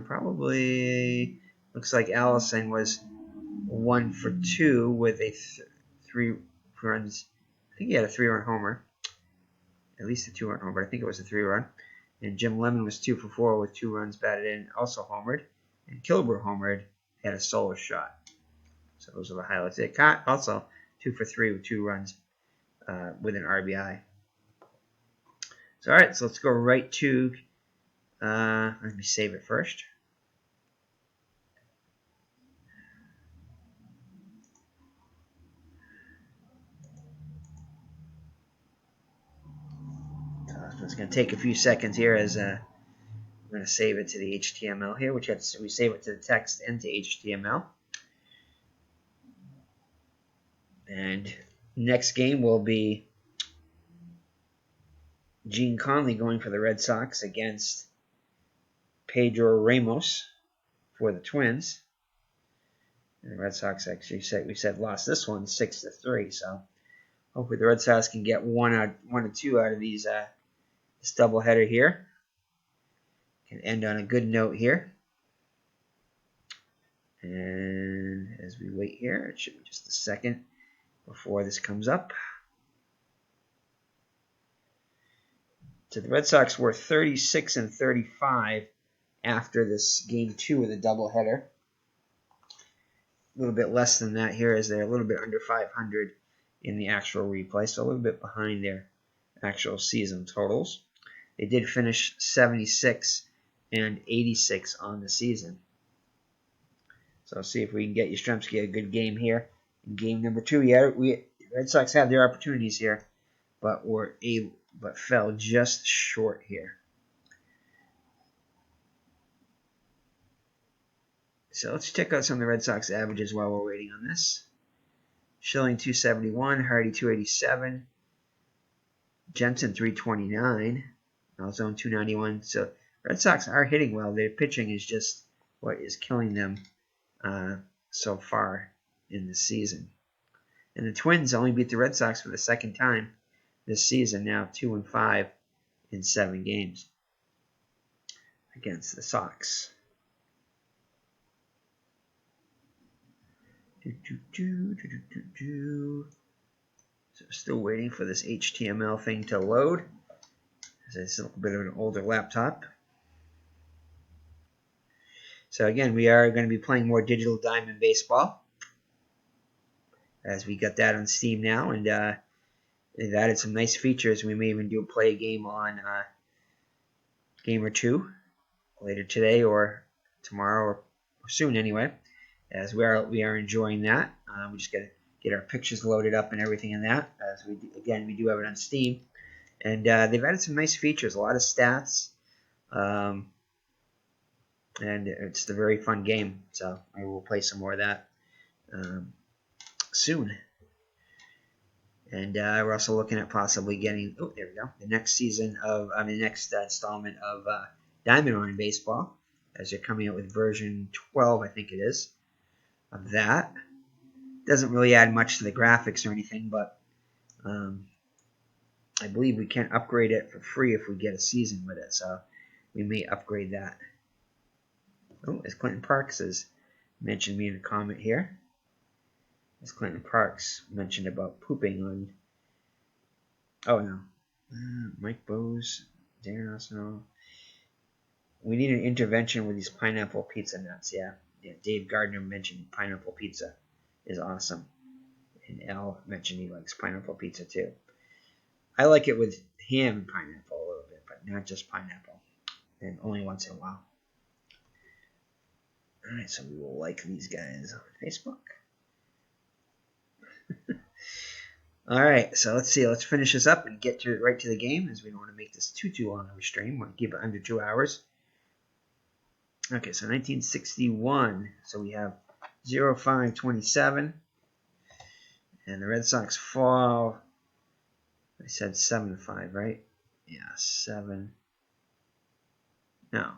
probably, looks like Allison was 1 for 2 with a 3 runs. I think he had a 3-run homer. At least a 2-run homer, but I think it was a 3-run. And Jim Lemon was 2 for 4 with 2 runs batted in, also homered. And Killebrew homered, had a solo shot. So those are the highlights. They caught also 2 for 3 with 2 runs with an RBI. So all right, so let's go right to. Let me save it first. So it's going to take a few seconds here as we're going to save it to the HTML here, we save it to the text and to HTML. And next game will be Gene Conley going for the Red Sox against Pedro Ramos for the Twins. And the Red Sox actually lost this one 6-3. So hopefully the Red Sox can get one or two out of these this doubleheader here. Can end on a good note here. And as we wait here, it should be just a second before this comes up. So the Red Sox were 36-35 after this game 2 of the doubleheader. a little bit less than that here, as they're a little bit under 500 in the actual replay, so a little bit behind their actual season totals. They did finish 76 and 86 on the season. So let's see if we can get Yastrzemski a good game here in game number 2. Yeah, Red Sox had their opportunities here, but fell just short here. So let's check out some of the Red Sox averages while we're waiting on this. Schilling 271, Hardy 287, Jensen 329, Alzone 291. So Red Sox are hitting well. Their pitching is just what is killing them so far in the season. And the Twins only beat the Red Sox for the second time this season, now 2-5 in 7 games against the Sox. So still waiting for this HTML thing to load. It's a little bit of an older laptop. So again, we are going to be playing more Digital Diamond Baseball, as we got that on Steam now, and they've added some nice features. We may even play a game on game or two later today or tomorrow or soon anyway, as we are enjoying that. We just got to get our pictures loaded up and everything in that. As we do have it on Steam, and they've added some nice features, a lot of stats, and it's a very fun game. So maybe we'll play some more of that soon. And we're also looking at possibly getting, oh, there we go, the next installment of Diamond Line Baseball, as they're coming out with version 12, I think it is, of that. Doesn't really add much to the graphics or anything, but I believe we can upgrade it for free if we get a season with it, so we may upgrade that. Oh, as Clinton Parks has mentioned me in a comment here. As Clinton Parks mentioned about pooping on... Oh, no. Mike Bose, Darren Arsenault. We need an intervention with these pineapple pizza nuts, yeah. Yeah, Dave Gardner mentioned pineapple pizza is awesome. And Al mentioned he likes pineapple pizza too. I like it with ham and pineapple a little bit, but not just pineapple. And only once in a while. Alright, so we will like these guys on Facebook. Alright, so let's see. Let's finish this up and get right to the game, as we don't want to make this too long of a stream. We want to keep it under 2 hours. Okay, so 1961. So we have 05-27. And the Red Sox fall. I said 7-5, right? Yeah, 7. No.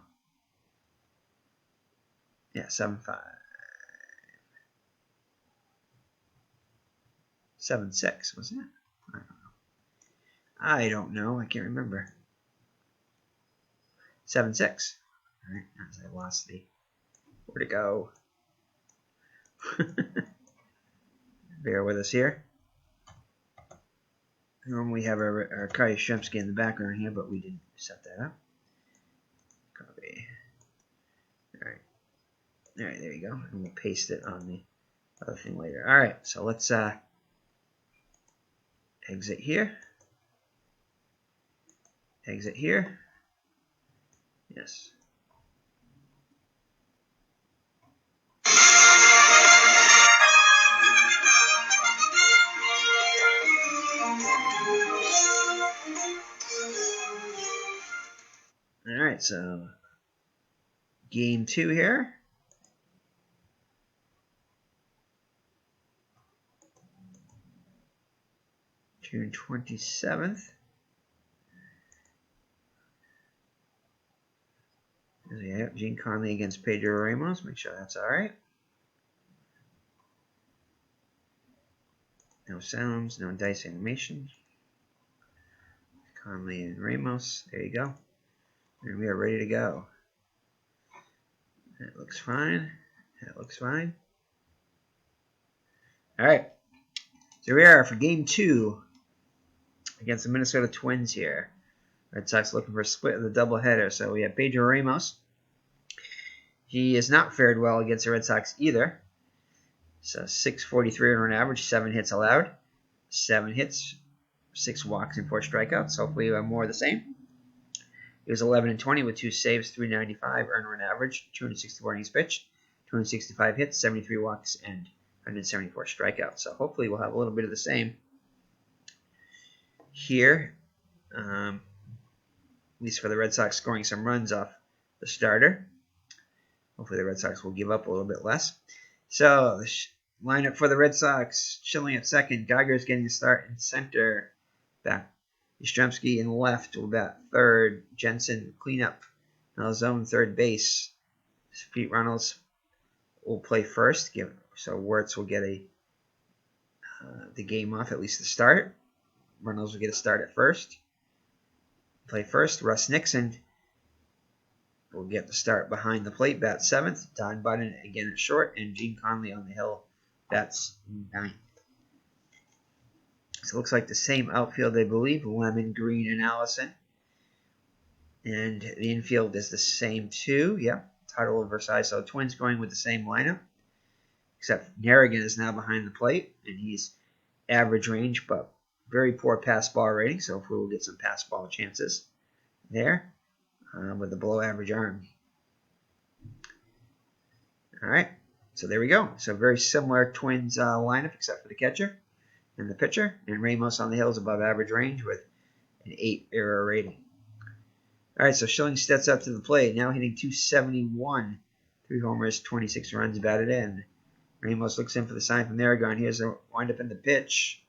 Yeah, 7-5. 7-6, wasn't it? I don't know. I can't remember. 7-6. All right, as I lost the... Where'd it go? Bear with us here. Normally we have our Carl Yastrzemski in the background here, but we didn't set that up. Copy. Alright. Alright, there you go. And we'll paste it on the other thing later. Alright, so let's exit here. Exit here. Yes. Alright, so game 2 here. June 27th. Yeah, Gene Conley against Pedro Ramos. Make sure that's alright. No sounds, no dice animation. Conley and Ramos. There you go. And we are ready to go. That looks fine. That looks fine. Alright. So we are for game 2 against the Minnesota Twins here. Red Sox looking for a split of the doubleheader. So we have Pedro Ramos. He has not fared well against the Red Sox either. So 643 earned run average, 7 hits allowed, 7 hits, 6 walks, and 4 strikeouts. Hopefully more of the same. He was 11-20 with 2 saves, 395 earned run average, 264 innings pitched, 265 hits, 73 walks, and 174 strikeouts. So hopefully we'll have a little bit of the same here. At least for the Red Sox, scoring some runs off the starter. Hopefully the Red Sox will give up a little bit less. So the lineup for the Red Sox: Schilling at second, Geiger's getting the start in center. Back Yastrzemski in left will bat third. Jensen cleanup. Malzone third base. Pete Reynolds will play first. So Wirtz will get the game off, at least the start. Reynolds will get a start at first. Play first. Russ Nixon will get the start behind the plate. Bat seventh. Don Budden again at short, and Gene Conley on the hill bats ninth. So it looks like the same outfield, I believe. Lemon, Green, and Allison. And the infield is the same too. Yeah, Tuttle and Versailles. So Twins going with the same lineup. Except Nerrigan is now behind the plate, and he's average range, but very poor pass ball rating. So hopefully we'll get some pass ball chances there with a below average arm. All right, so there we go. So very similar Twins lineup, except for the catcher and the pitcher. And Ramos on the hill is above average range with an 8 ERA rating. All right, so Schilling steps up to the plate, now hitting .271. 3 homers, 26 runs batted in. Ramos looks in for the sign from Aragon. Here's a windup in the pitch.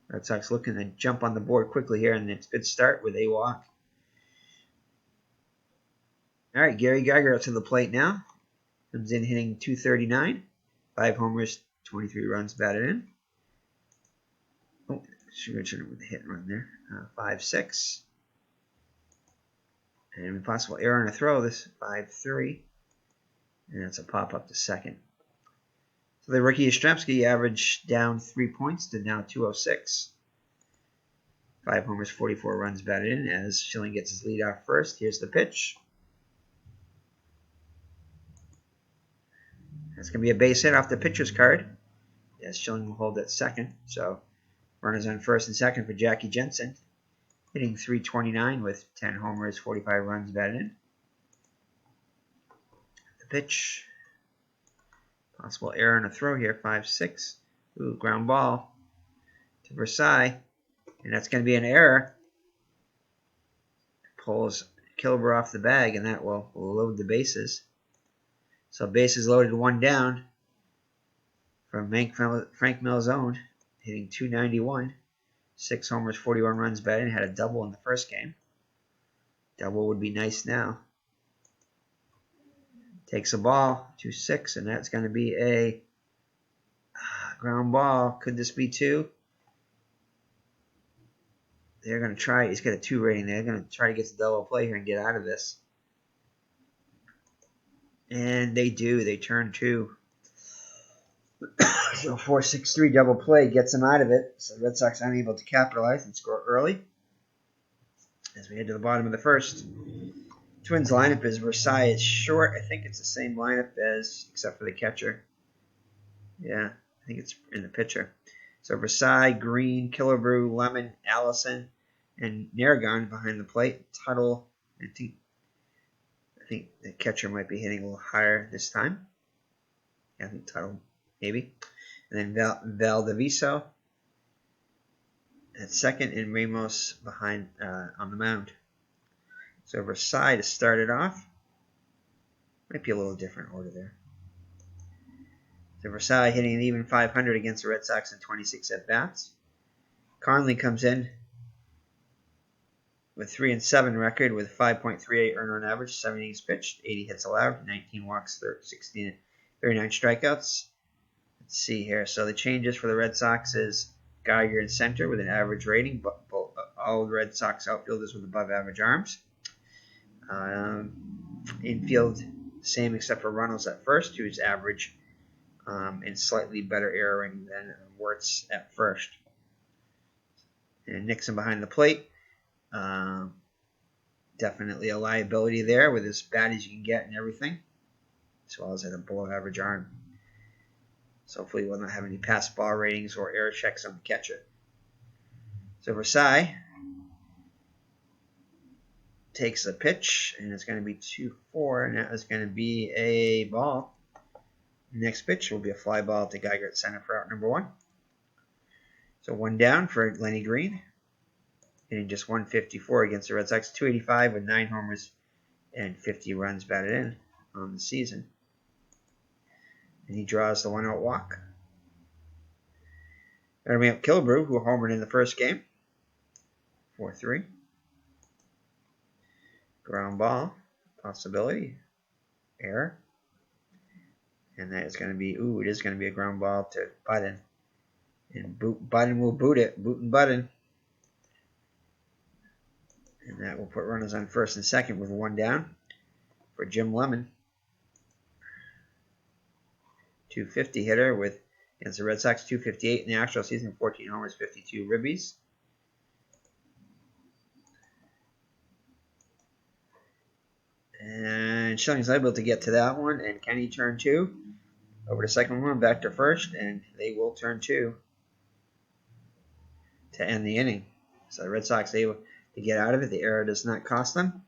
Red Sox looking to jump on the board quickly here, and it's a good start with a walk. All right, Gary Geiger up to the plate now. Comes in hitting .239. 5 homers, 23 runs batted in. Oh, should have with the hit and run there. 5-6. And possible error on a throw. This 5-3. And that's a pop up to second. So the rookie Yastrzemski averaged down 3 points to now .206. 5 homers, 44 runs batted in as Schilling gets his lead off first. Here's the pitch. That's going to be a base hit off the pitcher's card. As Schilling will hold at second. So runners on first and second for Jackie Jensen. Hitting .329 with 10 homers, 45 runs batted in. The pitch. Possible error in a throw here, 5-6. Ooh, ground ball to Versailles. And that's going to be an error. Pulls Kilber off the bag, and that will load the bases. So bases loaded, 1 down from Frank Malzone, hitting .291. 6 homers, 41 runs batted in. Had a double in the first game. Double would be nice now. Takes a ball, 2-6, and that's going to be a ground ball. Could this be 2? They're going to try. He's got a 2 rating. They're going to try to get the double play here and get out of this. And they do. They turn 2. So 4-6-3 double play gets them out of it. So the Red Sox unable to capitalize and score early. As we head to the bottom of the first. Twins lineup is Versailles short. I think it's the same lineup as, except for the catcher. Yeah, I think it's in the pitcher. So Versailles, Green, Killebrew, Lemon, Allison, and Nerrigan behind the plate. Tuttle, I think the catcher might be hitting a little higher this time. Yeah, I think Tuttle, maybe. And then Valdeviso at second, and Ramos behind on the mound. So Versailles to start it off. Might be a little different order there. So Versailles hitting an even .500 against the Red Sox in 26 at-bats. Conley comes in with 3-7 record with 5.38 earned run average, 7 innings pitched, 80 hits allowed, 19 walks, 39 strikeouts. Let's see here. So the changes for the Red Sox is Geiger in center with an average rating, but all Red Sox outfielders with above average arms. Infield, same except for Reynolds at first, who's average and slightly better error rating than Wirtz at first. And Nixon behind the plate. Definitely a liability there with as bad as you can get and everything, as well as at a below average arm. So hopefully we'll not have any pass ball ratings or error checks on the catcher. So Versailles takes a pitch, and it's going to be 2-4, and that is going to be a ball. Next pitch will be a fly ball to Geiger at center for out number 1. So 1 down for Lenny Green, hitting just 154 against the Red Sox, 285 with 9 homers and 50 runs batted in on the season. And he draws the 1-out walk. That'll bring up Killebrew, who homered in the first game. 4-3. Ground ball, possibility, error. And that is going to be, it is going to be a ground ball to Budden. And Budden will boot it, booting Budden. And that will put runners on first and second with 1 down for Jim Lemon. 250 hitter with against the Red Sox, 258 in the actual season, 14 homers, 52 ribbies. And Schilling's able to get to that one, and Kenny turn 2. Over to second one, back to first, and they will turn 2 to end the inning. So the Red Sox able to get out of it. The error does not cost them.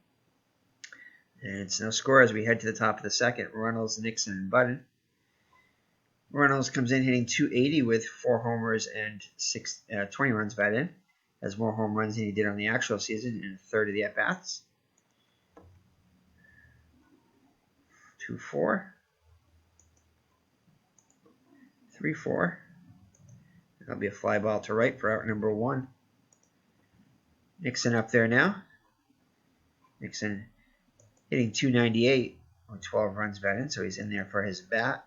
And it's no score as we head to the top of the second. Reynolds, Nixon, and Budden. Reynolds comes in hitting 280 with 4 homers and 20 runs batted in. Has more home runs than he did on the actual season in a third of the at-bats. 2-4. 3-4. That'll be a fly ball to right for out number 1. Nixon up there now. Nixon hitting 298 with 12 runs batted in, so he's in there for his bat.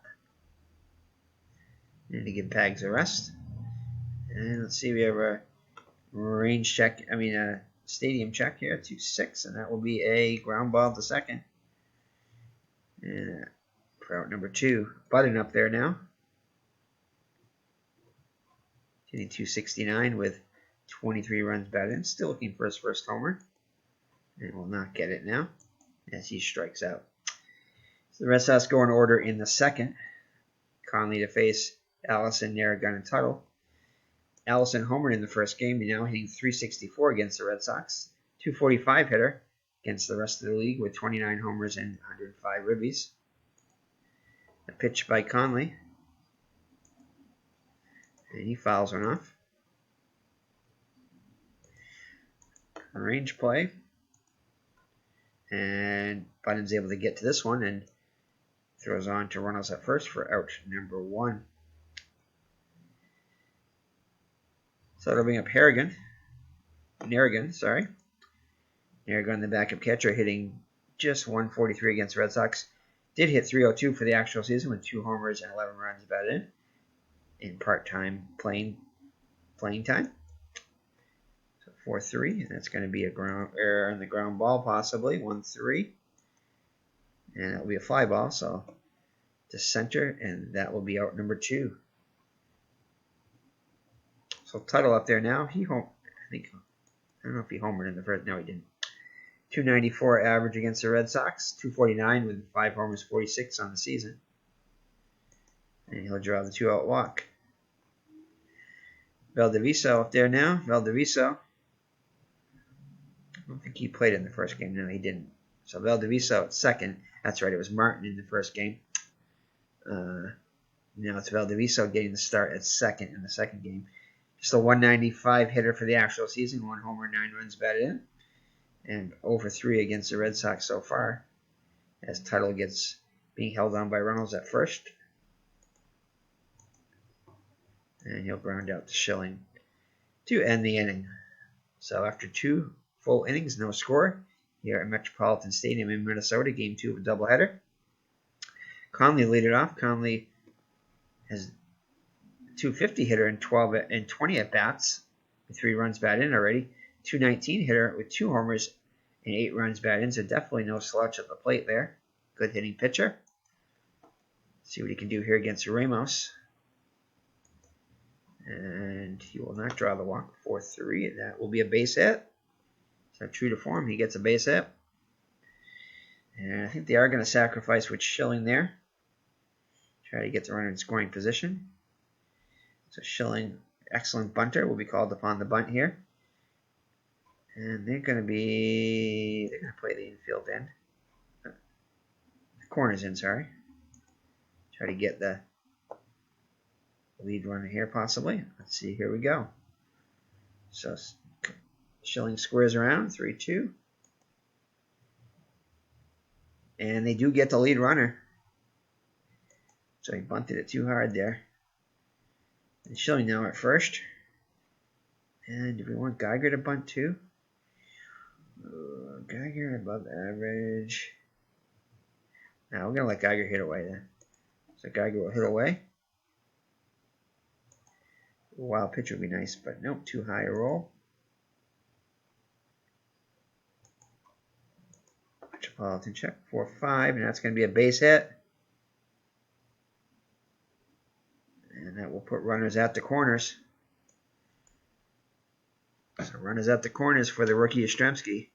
And to give Pags a rest. And let's see, we have a stadium check here, 2-6, and that will be a ground ball to second. And for out number 2, Budden up there now. Hitting 269 with 23 runs batted in. Still looking for his first homer. And will not get it now as he strikes out. So the Red Sox go in order in the second. Conley to face Allison, Narragun, and Tuttle. Allison homered in the first game. He's now hitting 364 against the Red Sox. 245 hitter against the rest of the league with 29 homers and 105 ribbies. A pitch by Conley. And he fouls one off. A range play. And Budden's able to get to this one and throws on to Reynolds at first for out number 1. So that'll bring up Narragun, Narragun, the backup catcher, hitting just 143 against the Red Sox. Did hit 302 for the actual season with 2 homers and 11 runs batted in part-time playing time. So 4-3, and that's going to be a ground error on the ground ball, possibly 1-3, and it'll be a fly ball. So to center, and that will be out number 2. So Tuttle up there now. I don't know if he homered in the first. No, he didn't. 294 average against the Red Sox. 249 with 5 homers, 46 on the season. And he'll draw the 2-out walk. Valdiviso up there now. Valdiviso. I don't think he played in the first game. No, he didn't. So Valdiviso at second. That's right, it was Martin in the first game. Now it's Valdiviso getting the start at second in the second game. Just a 195 hitter for the actual season. 1 homer, 9 runs batted in. And over 3 against the Red Sox so far. As Tuttle gets being held on by Reynolds at first. And he'll ground out to Schilling to end the inning. So after 2 full innings, no score here at Metropolitan Stadium in Minnesota, Game 2 of a doubleheader. Conley lead it off. Conley has 250 hitter in 20 at-bats with 3 runs batted in already. 219 hitter with 2 homers and 8 runs batted in, so definitely no slouch at the plate there. Good hitting pitcher. See what he can do here against Ramos. And he will not draw the walk. 4-3, and that will be a base hit. So true to form, he gets a base hit. And I think they are going to sacrifice with Schilling there. Try to get the runner in scoring position. So Schilling, excellent bunter, will be called upon the bunt here. And they're going to play the infield end. The corner's in, sorry. Try to get the lead runner here, possibly. Let's see, here we go. So Schilling squares around, 3-2. And they do get the lead runner. So he bunted it too hard there. And Schilling now at first. And do we want Geiger to bunt too? Geiger above average. Now we're going to let Geiger hit away then. So Geiger will hit away. A wild pitch would be nice, but nope, too high a roll. Metropolitan check, 4-5, and that's going to be a base hit. And that will put runners at the corners. So runners at the corners for the rookie Yastrzemski.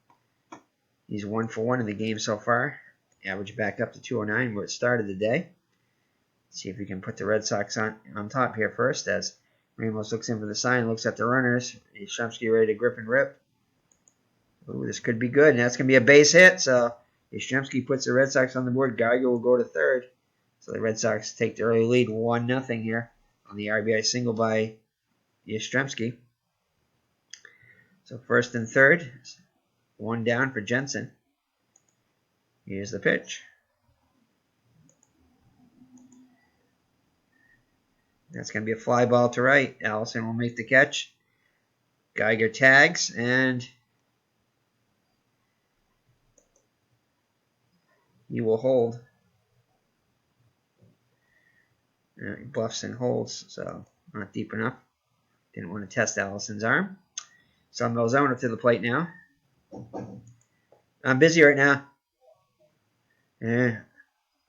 He's 1 for 1 in the game so far. Average back up to 209 where it started the day. See if we can put the Red Sox on top here first as Ramos looks in for the sign, looks at the runners. Yastrzemski ready to grip and rip. Ooh, this could be good, and that's going to be a base hit. So Yastrzemski puts the Red Sox on the board. Geiger will go to third. So the Red Sox take the early lead 1-0 here on the RBI single by Yastrzemski. So first and third, 1 down for Jensen. Here's the pitch. That's going to be a fly ball to right. Allison will make the catch. Geiger tags, and he will hold. He bluffs and holds, so not deep enough. Didn't want to test Allison's arm. So Melzona to the plate now. I'm busy right now. Yeah.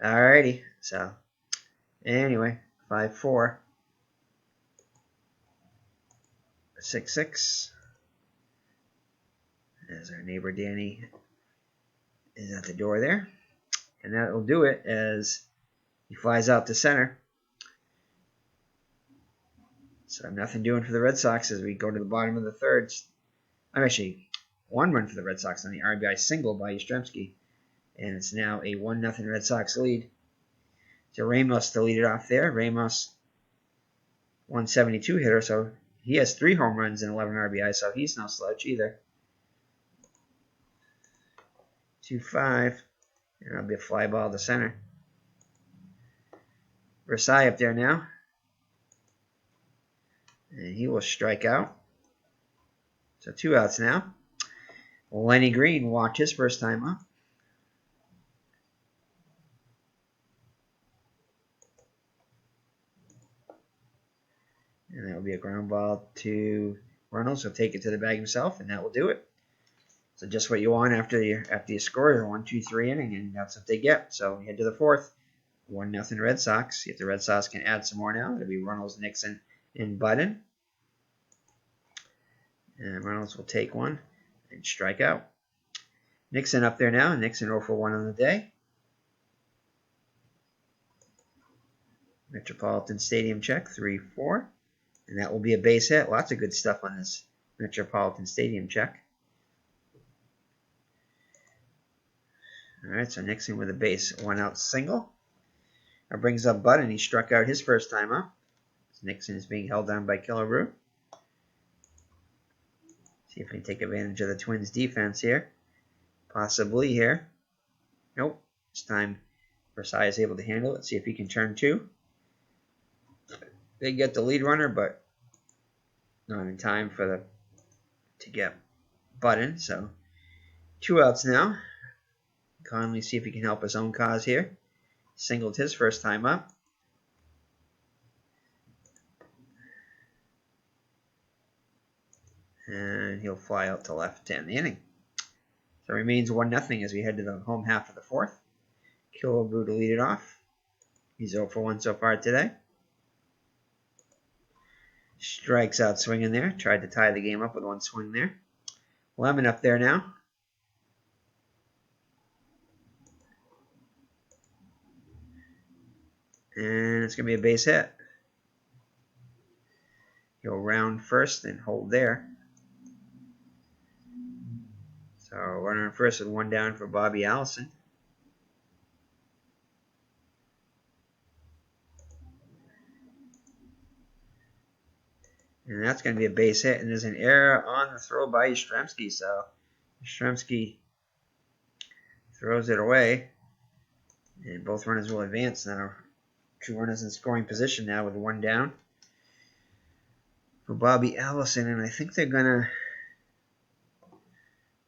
Alrighty. So, anyway, 5-4. 6-6. As our neighbor Danny is at the door there. And that will do it as he flies out to center. So nothing doing for the Red Sox as we go to the bottom of the third. I'm actually 1 run for the Red Sox on the RBI single by Yastrzemski. And it's now a 1-0 Red Sox lead. So Ramos to lead it off there. Ramos, 172 hitter, so he has 3 home runs and 11 RBI, so he's no slouch either. 2-5. And that'll be a fly ball to center. Versailles up there now. And he will strike out. So 2 outs now. Lenny Green walked his first time up. And that will be a ground ball to Reynolds. He'll take it to the bag himself, and that will do it. So just what you want after you score a 1-2-3 inning, and that's what they get. So we head to the fourth. 1-0 Red Sox. See if the Red Sox can add some more now. It'll be Reynolds, Nixon, and Budden. And Reynolds will take one and strike out. Nixon up there now. Nixon 0 for 1 on the day. Metropolitan Stadium check, 3-4. And that will be a base hit. Lots of good stuff on this Metropolitan Stadium check. All right, so Nixon with a base 1-out single. That brings up Budden. He struck out his first time up. Nixon is being held down by Killebrew. See if we can take advantage of the Twins' defense here. Possibly here. Nope. This time Versailles is able to handle it. See if he can turn 2. They get the lead runner, but not in time to get Budden. So 2 outs now. Conley see if he can help his own cause here. Singled his first time up. And he'll fly out to left to end the inning. So it remains 1-0 as we head to the home half of the fourth. Killebrew to lead it off. He's 0 for 1 so far today. Strikes out swinging there. Tried to tie the game up with 1 swing there. Lemon up there now. And it's going to be a base hit. He'll round first and hold there. So runner on first with one down for Bobby Allison. And that's going to be a base hit. And there's an error on the throw by Yastrzemski. So Yastrzemski throws it away. And both runners will advance now. Two runners in scoring position now with one down for Bobby Allison. And I think they're going to...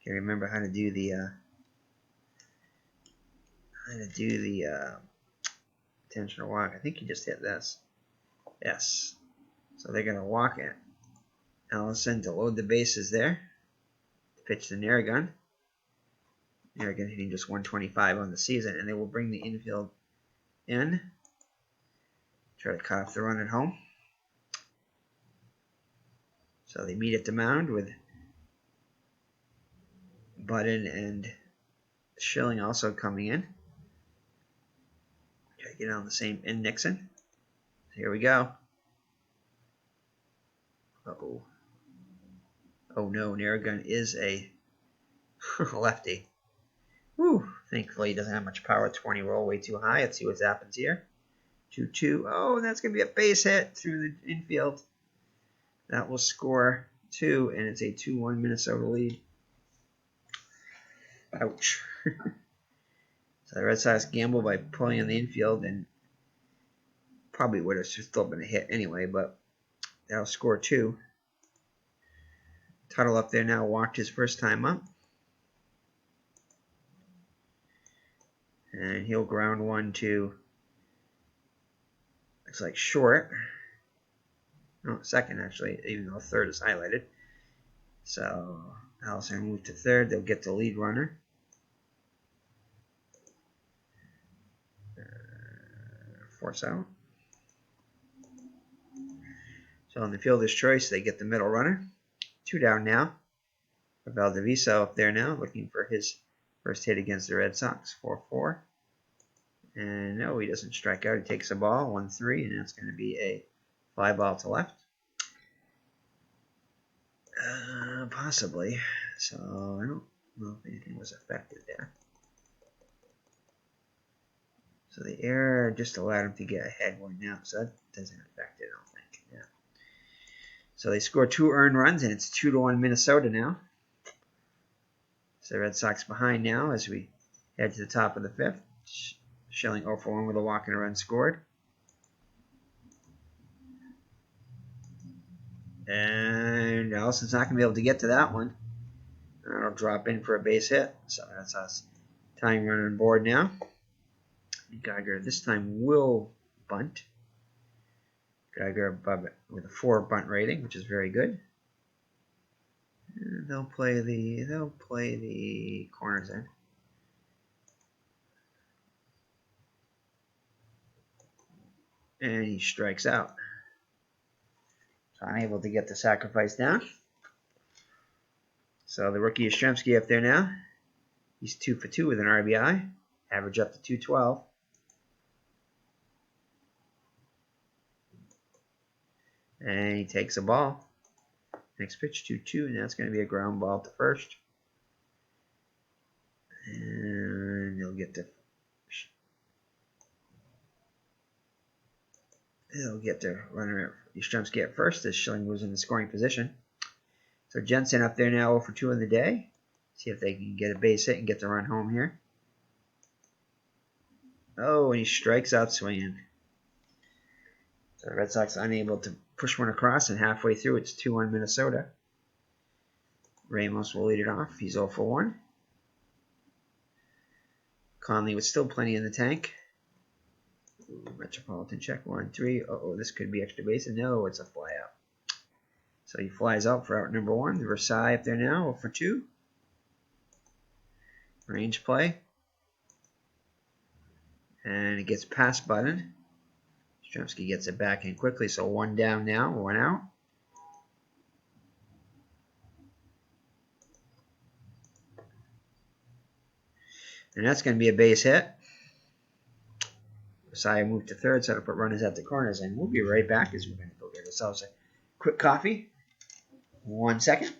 Can't remember how to do the... intentional walk. I think he just hit this. Yes. So they're going to walk it. Allison to load the bases there. Pitch to Narragun. Narragun hitting just 125 on the season. And they will bring the infield in. Try to cut off the run at home. So they meet at the mound with Budden and Schilling also coming in. Try to get on the same end Nixon. Here we go. Uh-oh. Oh no, Narragun is a lefty. Whew. Thankfully he doesn't have much power. 20 roll way too high. Let's see what happens here. 2-2. Oh, and that's going to be a base hit through the infield. That will score 2, and it's a 2-1 Minnesota lead. Ouch. So the Red Sox gamble by pulling in the infield, and probably would have still been a hit anyway, but that'll score 2. Tuttle up there now walked his first time up. And he'll ground one to, looks like short. No, second actually, even though third is highlighted. So Allison will move to third. They'll get the lead runner. Force out. So on the fielder's choice, they get the middle runner. 2 down now. Valdivieso up there now, looking for his first hit against the Red Sox. 4-4. And no, he doesn't strike out. He takes a ball, 1-3, and that's going to be a fly ball to left. Possibly. So I don't know if anything was affected there. So the error just allowed him to get ahead 1-0, so that doesn't affect it, I don't think. Yeah. So they score 2 earned runs, and it's 2-1 Minnesota now. So the Red Sox behind now as we head to the top of the 5th. Schilling 0-for-1 with a walk and a run scored. And Allison's not going to be able to get to that one. That'll drop in for a base hit. So that's us. Tying runner on board now. Geiger this time will bunt. Geiger above it with a 4 bunt rating, which is very good. And they'll play the corners in. And he strikes out. So unable to get the sacrifice down. So the rookie Yastrzemski up there now. He's 2 for 2 with an RBI. Average up to 212. And he takes a ball. Next pitch, 2-2, and that's going to be a ground ball to first. And he'll get the runner Yastrzemski at first as Schilling moves in the scoring position. So Jensen up there now 0 for 2 in the day. See if they can get a base hit and get the run home here. Oh, and he strikes out swinging. So the Red Sox unable to push one across, and halfway through it's 2-1 Minnesota. Ramos will lead it off. He's 0 for 1. Conley with still plenty in the tank. Ooh, Metropolitan check 1-3. Uh-oh, this could be extra base. No, it's a fly out. So he flies out for out number 1. Versailles up there now 0 for 2. Range play. And it gets past Budden. Yastrzemski gets it back in quickly, so 1 down now, 1 out. And that's going to be a base hit. Messiah moved to third, so to put runners at the corners. And we'll be right back as we're going to go get ourselves a quick coffee. 1 second.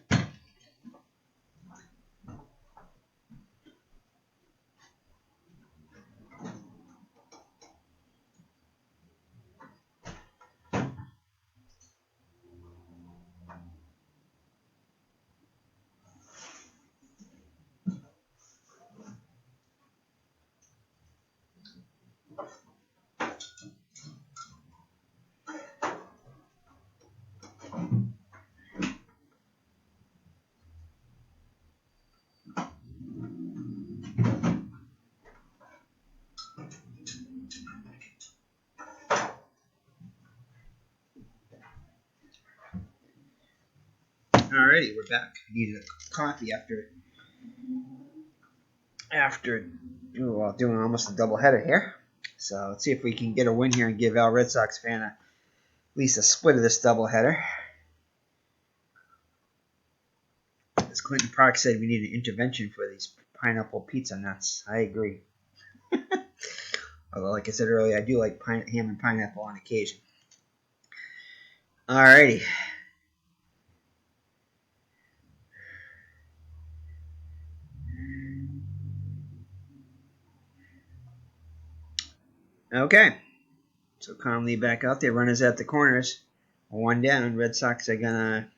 Alrighty, we're back. Needed a coffee after doing almost a doubleheader here. So let's see if we can get a win here and give our Red Sox fan at least a split of this doubleheader. As Clinton Park said, we need an intervention for these pineapple pizza nuts. I agree. Although, like I said earlier, I do like ham and pineapple on occasion. Alrighty. Okay. So Conley back out there. Runners at the corners. 1 down. Red Sox are gonna.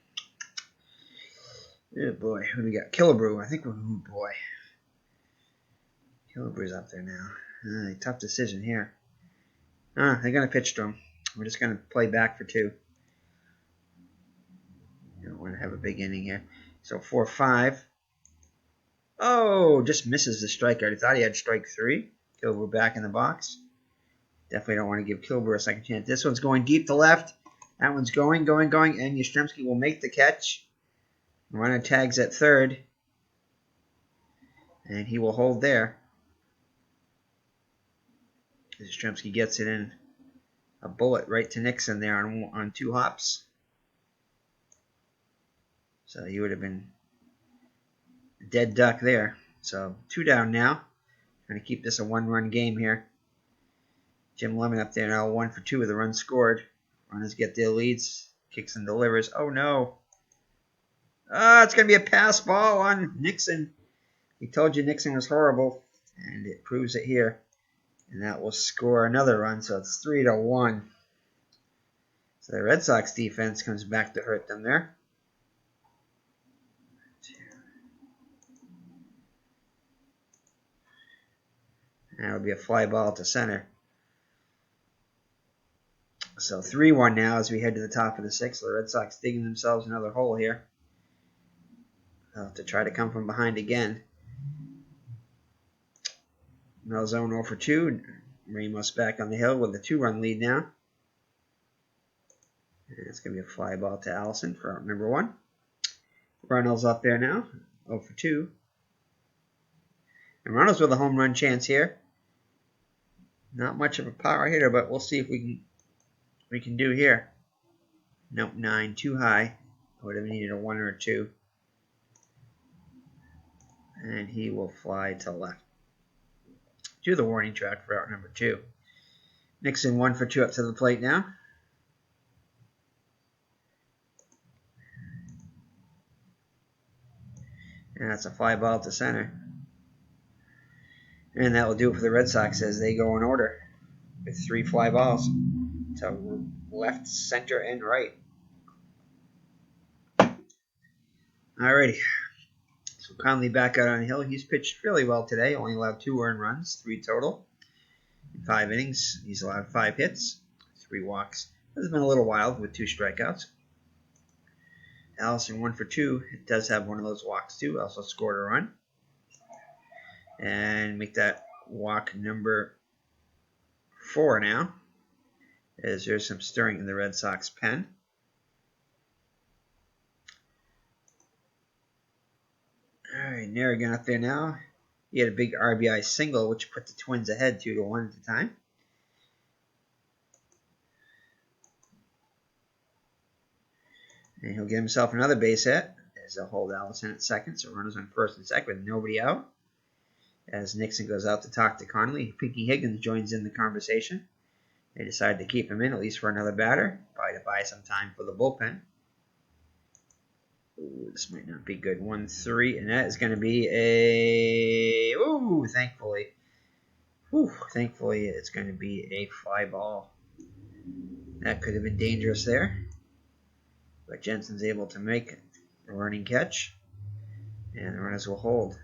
Oh boy, who do we got? Killebrew. I think we're. Oh boy. Killebrew's up there now. Tough decision here. They're gonna pitch to him. We're just gonna play back for 2. You don't want to have a big inning here. So 4-5. Oh, just misses the strikeout. He thought he had strike 3. Killebrew back in the box. Definitely don't want to give Killebrew a second chance. This one's going deep to left. That one's going, and Yastrzemski will make the catch. Runner tags at third. And he will hold there. Yastrzemski gets it in a bullet right to Nixon there on 2 hops. So he would have been a dead duck there. So 2 down now. Trying to keep this a 1-run game here. Jim Lemon up there now, 1 for 2 with a run scored. Runners get their leads. Kicks and delivers. Oh no. It's going to be a pass ball on Nixon. We told you Nixon was horrible. And it proves it here. And that will score another run. So it's 3-1. So the Red Sox defense comes back to hurt them there. And it'll be a fly ball to center. So 3-1 now as we head to the top of the 6th. The Red Sox digging themselves another hole here. They'll have to try to come from behind again. Malzone 0 for 2. Ramos back on the hill with a 2-run lead now. And it's going to be a fly ball to Allison for number 1. Runnels up there now. 0 for 2. And Runnels with a home run chance here. Not much of a power hitter, but we'll see if we can do here. Nope, 9, too high. Would have needed a 1 or a 2. And he will fly to left. To the warning track for out number 2. Nixon 1 for 2 up to the plate now. And that's a fly ball to center. And that will do it for the Red Sox as they go in order with 3 fly balls to left, center, and right. Alrighty. So Conley back out on the hill. He's pitched fairly well today. Only allowed 2 earned runs, 3 total. In 5 innings, he's allowed 5 hits, 3 walks. This has been a little wild with 2 strikeouts. Allison 1 for 2. It does have one of those walks too. Also scored a run. And make that walk number 4 now. As there's some stirring in the Red Sox pen. Alright, Narragan up there now. He had a big RBI single, which put the Twins ahead 2-1 at the time. And he'll get himself another base hit as they'll hold Allison at second. So runners on first and second with nobody out. As Nixon goes out to talk to Conley, Pinky Higgins joins in the conversation. They decide to keep him in, at least for another batter, probably to buy some time for the bullpen. Ooh, this might not be good. 1-3, and that is going to be a... Ooh, thankfully. Thankfully, it's going to be a fly ball. That could have been dangerous there. But Jensen's able to make a running catch. And the runners will hold.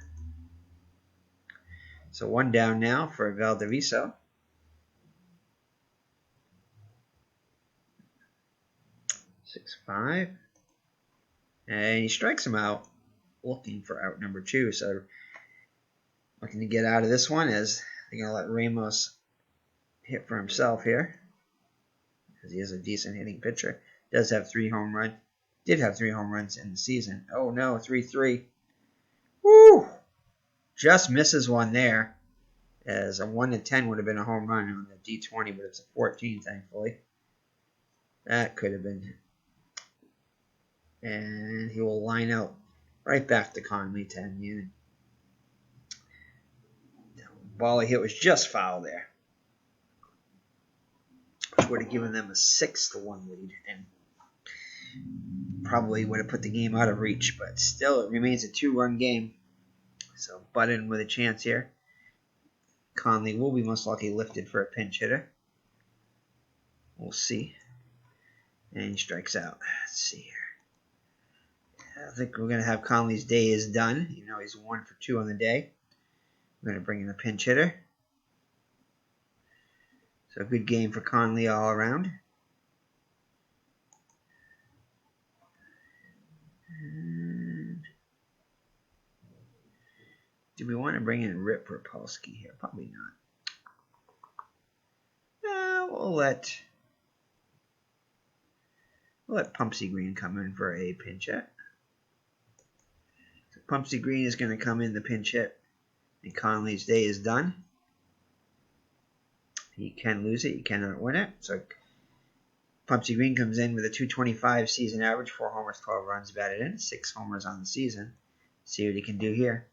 So one down now for Valdiviso. 6-5. And he strikes him out, looking for out number 2. So looking to get out of this one as they're going to let Ramos hit for himself here. Because he is a decent hitting pitcher. Does have 3 home runs. Did have 3 home runs in the season. Oh no, 3-3. Woo! Just misses one there. As a 1-10 would have been a home run on the D20, but it's a 14, thankfully. That could have been. And he will line out right back to Conley, 10 unit. The ball he hit was just foul there, which would have given them a 6-1 lead, and probably would have put the game out of reach. But still, it remains a 2-run game. So Button with a chance here. Conley will be most likely lifted for a pinch hitter. We'll see. And he strikes out. Let's see here. I think we're going to have Conley's day is done. You know, he's 1 for 2 on the day. We're going to bring in a pinch hitter. So a good game for Conley all around. And do we want to bring in Rip Rapolsky here? Probably not. We'll let Pumpsy Green come in for a pinch hit. So Pumpsy Green is going to come in the pinch hit, and Conley's day is done. He can lose it. He cannot win it. So Pumpsy Green comes in with a .225 season average, 4 homers, 12 runs batted in, 6 homers on the season. See what he can do here.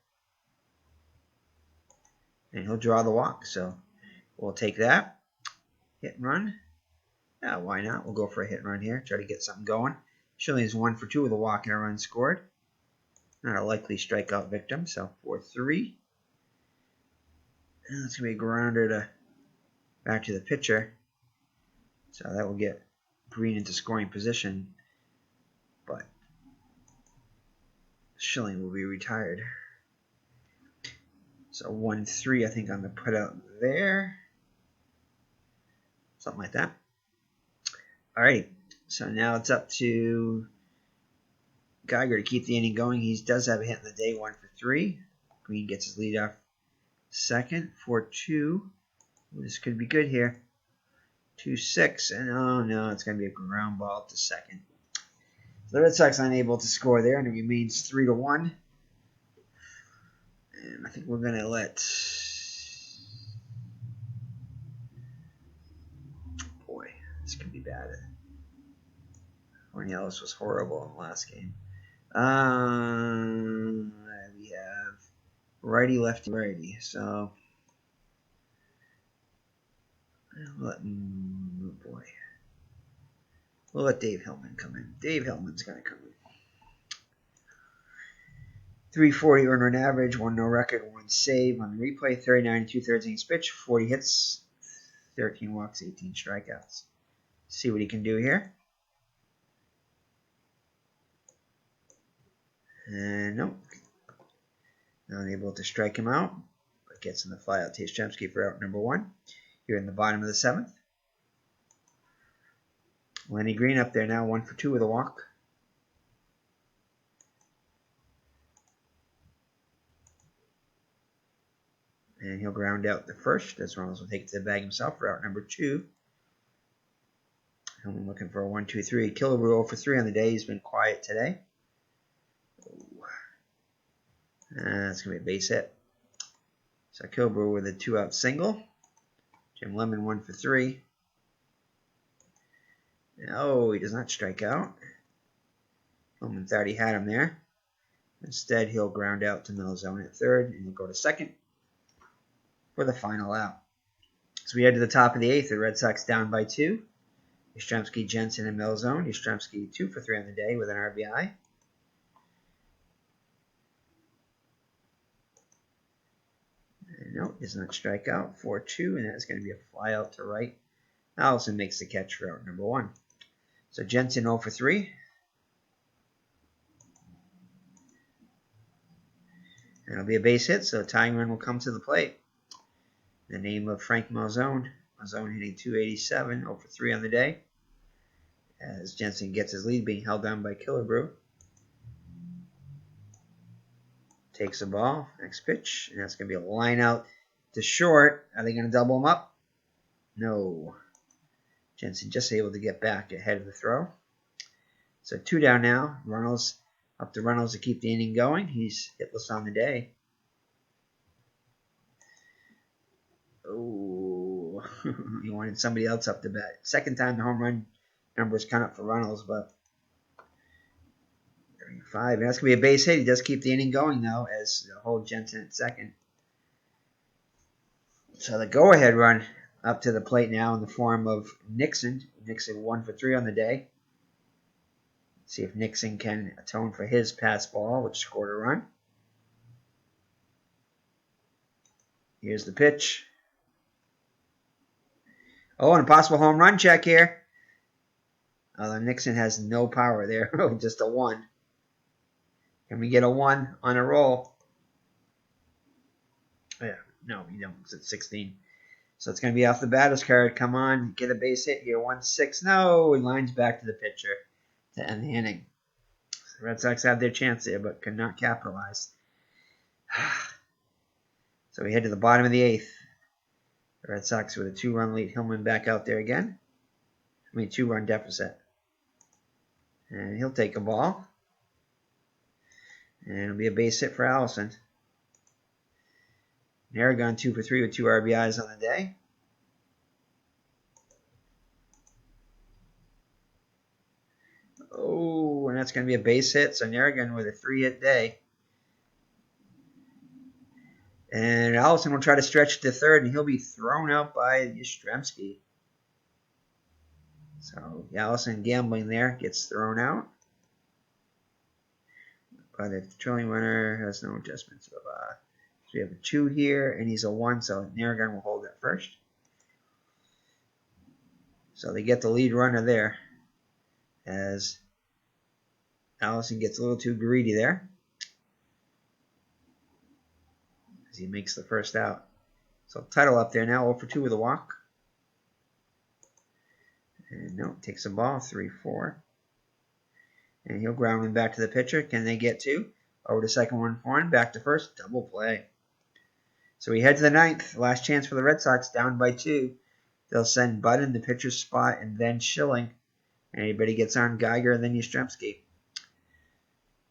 And he'll draw the walk. So we'll take that. Hit and run. Yeah, why not? We'll go for a hit and run here. Try to get something going. Shilling is 1 for 2 with a walk and a run scored. Not a likely strikeout victim. So 4-3. And that's going to be a grounder to back to the pitcher. So that will get Green into scoring position. But Schilling will be retired. So 1-3, I think, on the putout there. Something like that. Alrighty. So now it's up to Geiger to keep the inning going. He does have a hit in the day, 1 for 3. Green gets his lead off second, 4-2. This could be good here. 2-6, and oh no, it's going to be a ground ball to second. So the Red Sox unable to score there, and it remains 3-1. And I think we're going to let... Boy, this could be bad. Ornelas was horrible in the last game. We have righty, lefty, righty. So... We'll let Dave Hillman come in. Dave Hillman's going to come in. 340 earned run average, 1 no record, 1 save on the replay, 39 2/3 innings pitch, 40 hits, 13 walks, 18 strikeouts. See what he can do here. And nope. Not able to strike him out, but gets in the flyout to Yastrzemski for out number 1. Here in the bottom of the 7th. Lenny Green up there now, 1 for 2 with a walk. And he'll ground out the first, as Ronalds will take it to the bag himself for out number 2. Hillman looking for a 1-2-3. Killebrew 0 for 3 on the day. He's been quiet today. That's going to be a base hit. So Killebrew with a 2-out single. Jim Lemon 1 for 3. Oh, he does not strike out. Hillman thought he had him there. Instead, he'll ground out to middle zone at third, and he'll go to second. for the final out. So we head to the top of the 8th. The Red Sox down by 2. Yastrzemski, Jensen, and Milzone. Yastrzemski 2 for 3 on the day with an RBI. No, does not strike out. 4-2, and that's going to be a fly out to right. Allison makes the catch for out number 1. So Jensen 0 for 3. And it'll be a base hit, so tying run will come to the plate. The name of Frank Milzone. Milzone hitting .287, 0 for 3 on the day. As Jensen gets his lead, being held down by Killebrew. Takes the ball, next pitch, and that's going to be a line out to short. Are they going to double him up? No. Jensen just able to get back ahead of the throw. So 2 down now. Runnels up to Runnels to keep the inning going. He's hitless on the day. Oh, he wanted somebody else up to bat. Second time the home run numbers count up for Runnels, but 5. And that's going to be a base hit. He does keep the inning going, though, as they hold Jensen at second. So the go-ahead run up to the plate now in the form of Nixon. Nixon 1 for 3 on the day. See if Nixon can atone for his pass ball, which scored a run. Here's the pitch. Oh, and a possible home run check here. Although Nixon has no power there. Just a 1. Can we get a 1 on a roll? Yeah, no, we don't. It's at 16. So it's going to be off the batter's card. Come on, get a base hit here. 1-6. No, he lines back to the pitcher to end the inning. The Red Sox had their chance there, but could not capitalize. So we head to the bottom of the 8th. The Red Sox with a 2-run lead. Hillman back out there again. 2-run deficit. And he'll take a ball. And it'll be a base hit for Allison. Aragon 2 for 3 with 2 RBIs on the day. Oh, and that's going to be a base hit. So Aragon with a 3-hit day. And Allison will try to stretch to third, and he'll be thrown out by Yastrzemski. So Allison gambling there, gets thrown out. But the trailing runner has no adjustments. So we have a 2 here, and he's a 1, so Aragon will hold at first. So they get the lead runner there, as Allison gets a little too greedy there, as he makes the first out. So title up there now, 0 for 2 with a walk. And no, takes a ball, 3-4. And he'll ground him back to the pitcher. Can they get 2? Over to second, 1-1, back to first, double play. So we head to the 9th. Last chance for the Red Sox, down by 2. They'll send Bud in the pitcher's spot and then Schilling. Anybody gets on Geiger and then Yastrzemski.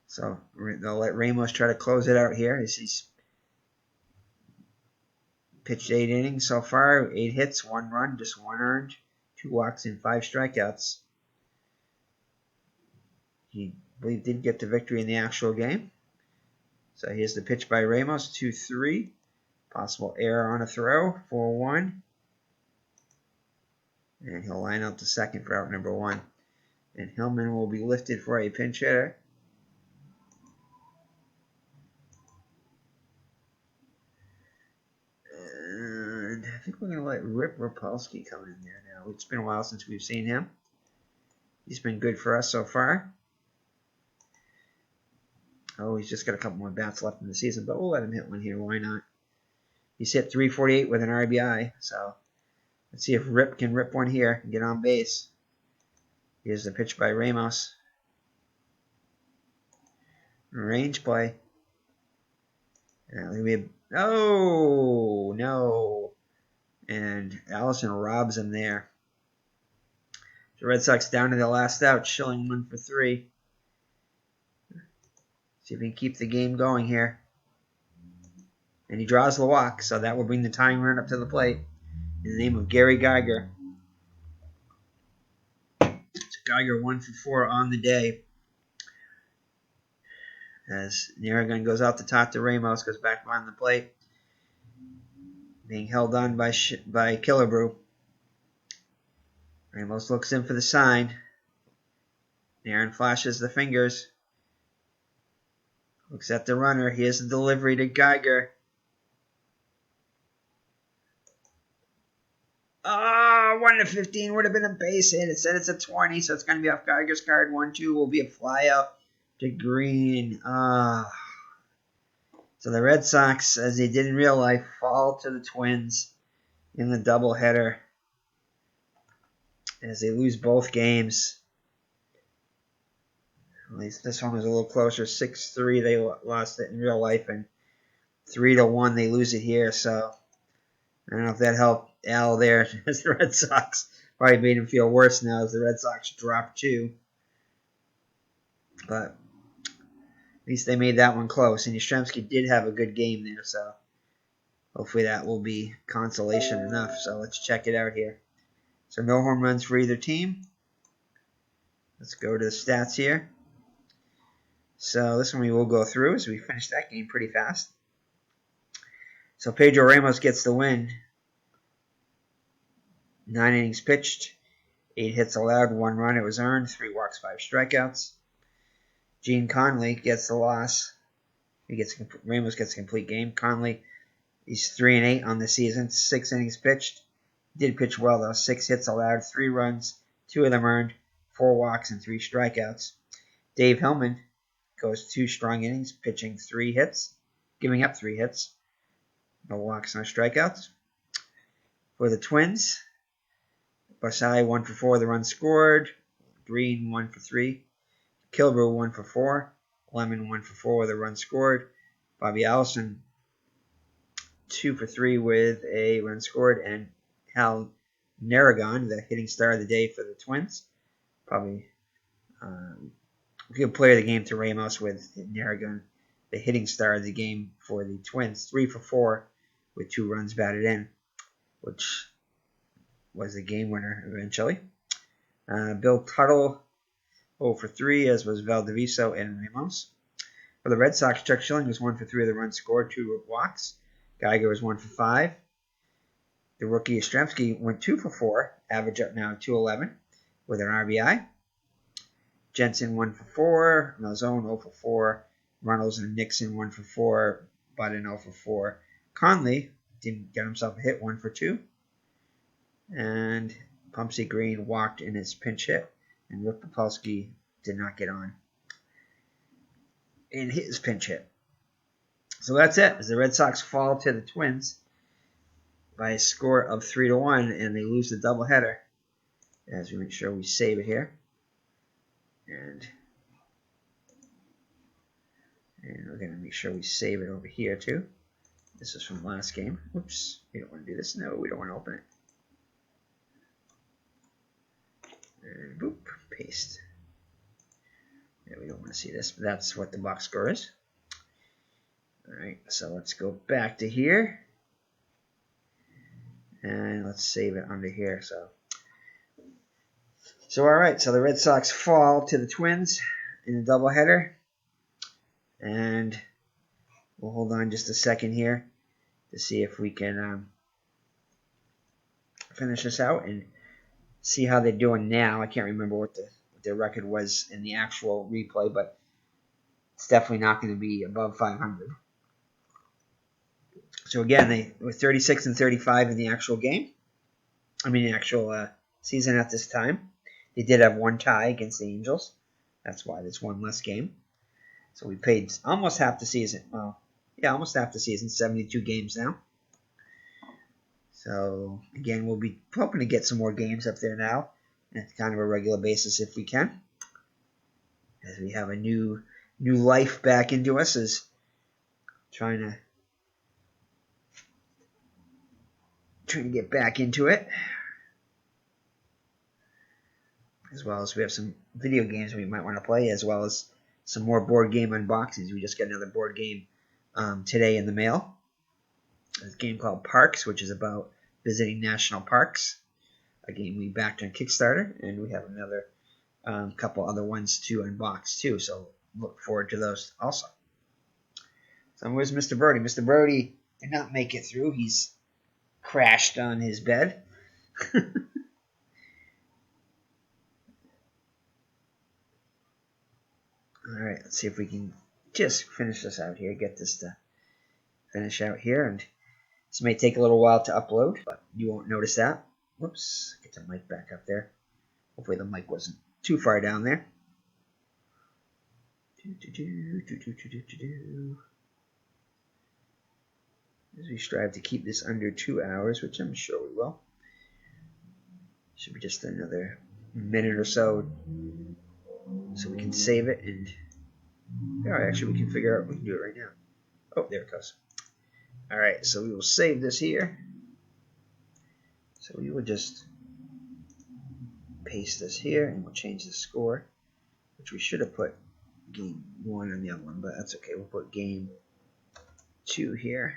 So they'll let Ramos try to close it out here. He's pitched 8 innings so far, 8 hits, 1 run, just 1 earned, 2 walks, and 5 strikeouts. He, I believe, did get the victory in the actual game. So here's the pitch by Ramos, 2-3. Possible error on a throw, 4-1. And he'll line out to second for out number 1. And Hillman will be lifted for a pinch hitter. And I think we're going to let Rip Rapolsky come in there now. It's been a while since we've seen him. He's been good for us so far. Oh, he's just got a couple more bats left in the season, but we'll let him hit one here. Why not? He's hit .348 with an RBI, so let's see if Rip can rip one here and get on base. Here's the pitch by Ramos. Range play. Oh, no. And Allison robs him there. The Red Sox down to the last out. Schilling 1 for 3. See if we can keep the game going here. And he draws the walk, so that will bring the tying run up to the plate in the name of Gary Geiger. So Geiger 1 for 4 on the day. As Aragon goes out the top to Ramos, goes back behind the plate. being held on by Killebrew. Ramos looks in for the sign. Aaron flashes the fingers. Looks at the runner. Here's the delivery to Geiger. Oh, 1-15 would have been a base hit. It said it's a 20, so it's going to be off Geiger's card. 1-2 will be a fly out to Green. So the Red Sox, as they did in real life, fall to the Twins in the doubleheader as they lose both games. At least this one was a little closer. 6-3 they lost it in real life, and 3-1 they lose it here. So I don't know if that helped Al there as the Red Sox. Probably made him feel worse now as the Red Sox dropped 2. But at least they made that one close. And Yastrzemski did have a good game there, so hopefully that will be consolation enough. So let's check it out here. So no home runs for either team. Let's go to the stats here. So this one we will go through as we finish that game pretty fast. So Pedro Ramos gets the win. 9 innings pitched, 8 hits allowed, 1 run. It was earned, 3 walks, 5 strikeouts. Gene Conley gets the loss. Ramos gets a complete game. Conley, he's 3-8 on the season, 6 innings pitched. Did pitch well though. 6 hits allowed, 3 runs, 2 of them earned, 4 walks and 3 strikeouts. Dave Hillman goes 2 strong innings, pitching 3 hits, giving up 3 hits. No walks, no strikeouts. For the Twins, Basai 1 for 4, the run scored. Green 1 for 3. Killebrew 1 for 4. Lemon 1 for 4, the run scored. Bobby Allison 2 for 3 with a run scored. And Hal Narragon, the hitting star of the day for the Twins. Probably good player of the game to Ramos with Narragon, the hitting star of the game for the Twins. 3 for 4 with 2 runs batted in, which was the game winner eventually. Bill Tuttle 0 for 3, as was Valdiviso and Ramos. For the Red Sox, Chuck Schilling was 1 for 3 of the runs scored, 2 walks. Geiger was 1 for 5. The rookie Yastrzemski went 2 for 4, average up now 211 with an RBI. Jensen 1 for 4, Malzone 0 for 4, Runnels and Nixon 1 for 4, Budden 0 for 4. Conley didn't get himself a hit, 1 for 2. And Pumpsy Green walked in his pinch hit, and Rick Popolski did not get on in his pinch hit. So that's it. As the Red Sox fall to the Twins by a score of 3-1, and they lose the doubleheader. As we make sure we save it here, and we're going to make sure we save it over here too. This is from last game. Oops, we don't want to do this. No, we don't want to open it. And boop, paste. Yeah, we don't want to see this, but that's what the box score is. Alright, so let's go back to here. And let's save it under here. So alright, so the Red Sox fall to the Twins in the doubleheader. And we'll hold on just a second here to see if we can finish this out and see how they're doing now. I can't remember what their record was in the actual replay, but it's definitely not going to be above 500. So again, they were 36-35 in the actual game. I mean, the actual season at this time. They did have 1 tie against the Angels. That's why there's 1 less game. So we played almost half the season. Well, yeah, almost half the season. 72 games now. So again, we'll be hoping to get some more games up there now, at kind of a regular basis if we can, as we have a new life back into us, as trying to get back into it, as well as we have some video games we might want to play, as well as some more board game unboxings. We just got another board game today in the mail. It's a game called Parks, which is about visiting national parks. A game we backed on Kickstarter, and we have another couple other ones to unbox too. So look forward to those also. So where's Mr. Brody? Mr. Brody did not make it through. He's crashed on his bed. Alright, let's see if we can just finish this out here. Get this to finish out here. And this may take a little while to upload, but you won't notice that. Whoops. Get the mic back up there. Hopefully the mic wasn't too far down there. As we strive to keep this under 2 hours, which I'm sure we will. Should be just another minute or so we can save it. And actually we can figure out, we can do it right now. Oh, there it goes. Alright, so we will save this here. So we will just paste this here and we'll change the score, which we should have put game 1 on the other one, but that's okay. We'll put game 2 here.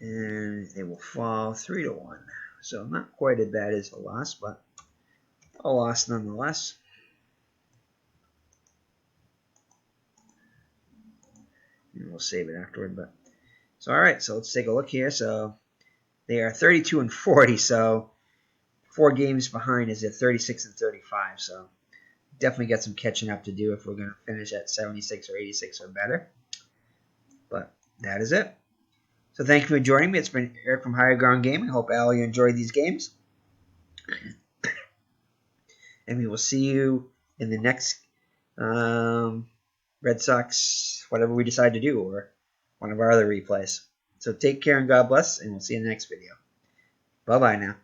And they will fall 3-1. So not quite as bad as a loss, but a loss nonetheless. And we'll save it afterward. But so all right, so let's take a look here. So they are 32-40. So 4 games behind is at 36-35. So definitely got some catching up to do if we're going to finish at 76 or 86 or better. But that is it. So thank you for joining me. It's been Eric from Higher Ground Gaming. I hope all you enjoyed these games. And we will see you in the next Red Sox, whatever we decide to do, or one of our other replays. So take care and God bless, and we'll see you in the next video. Bye-bye now.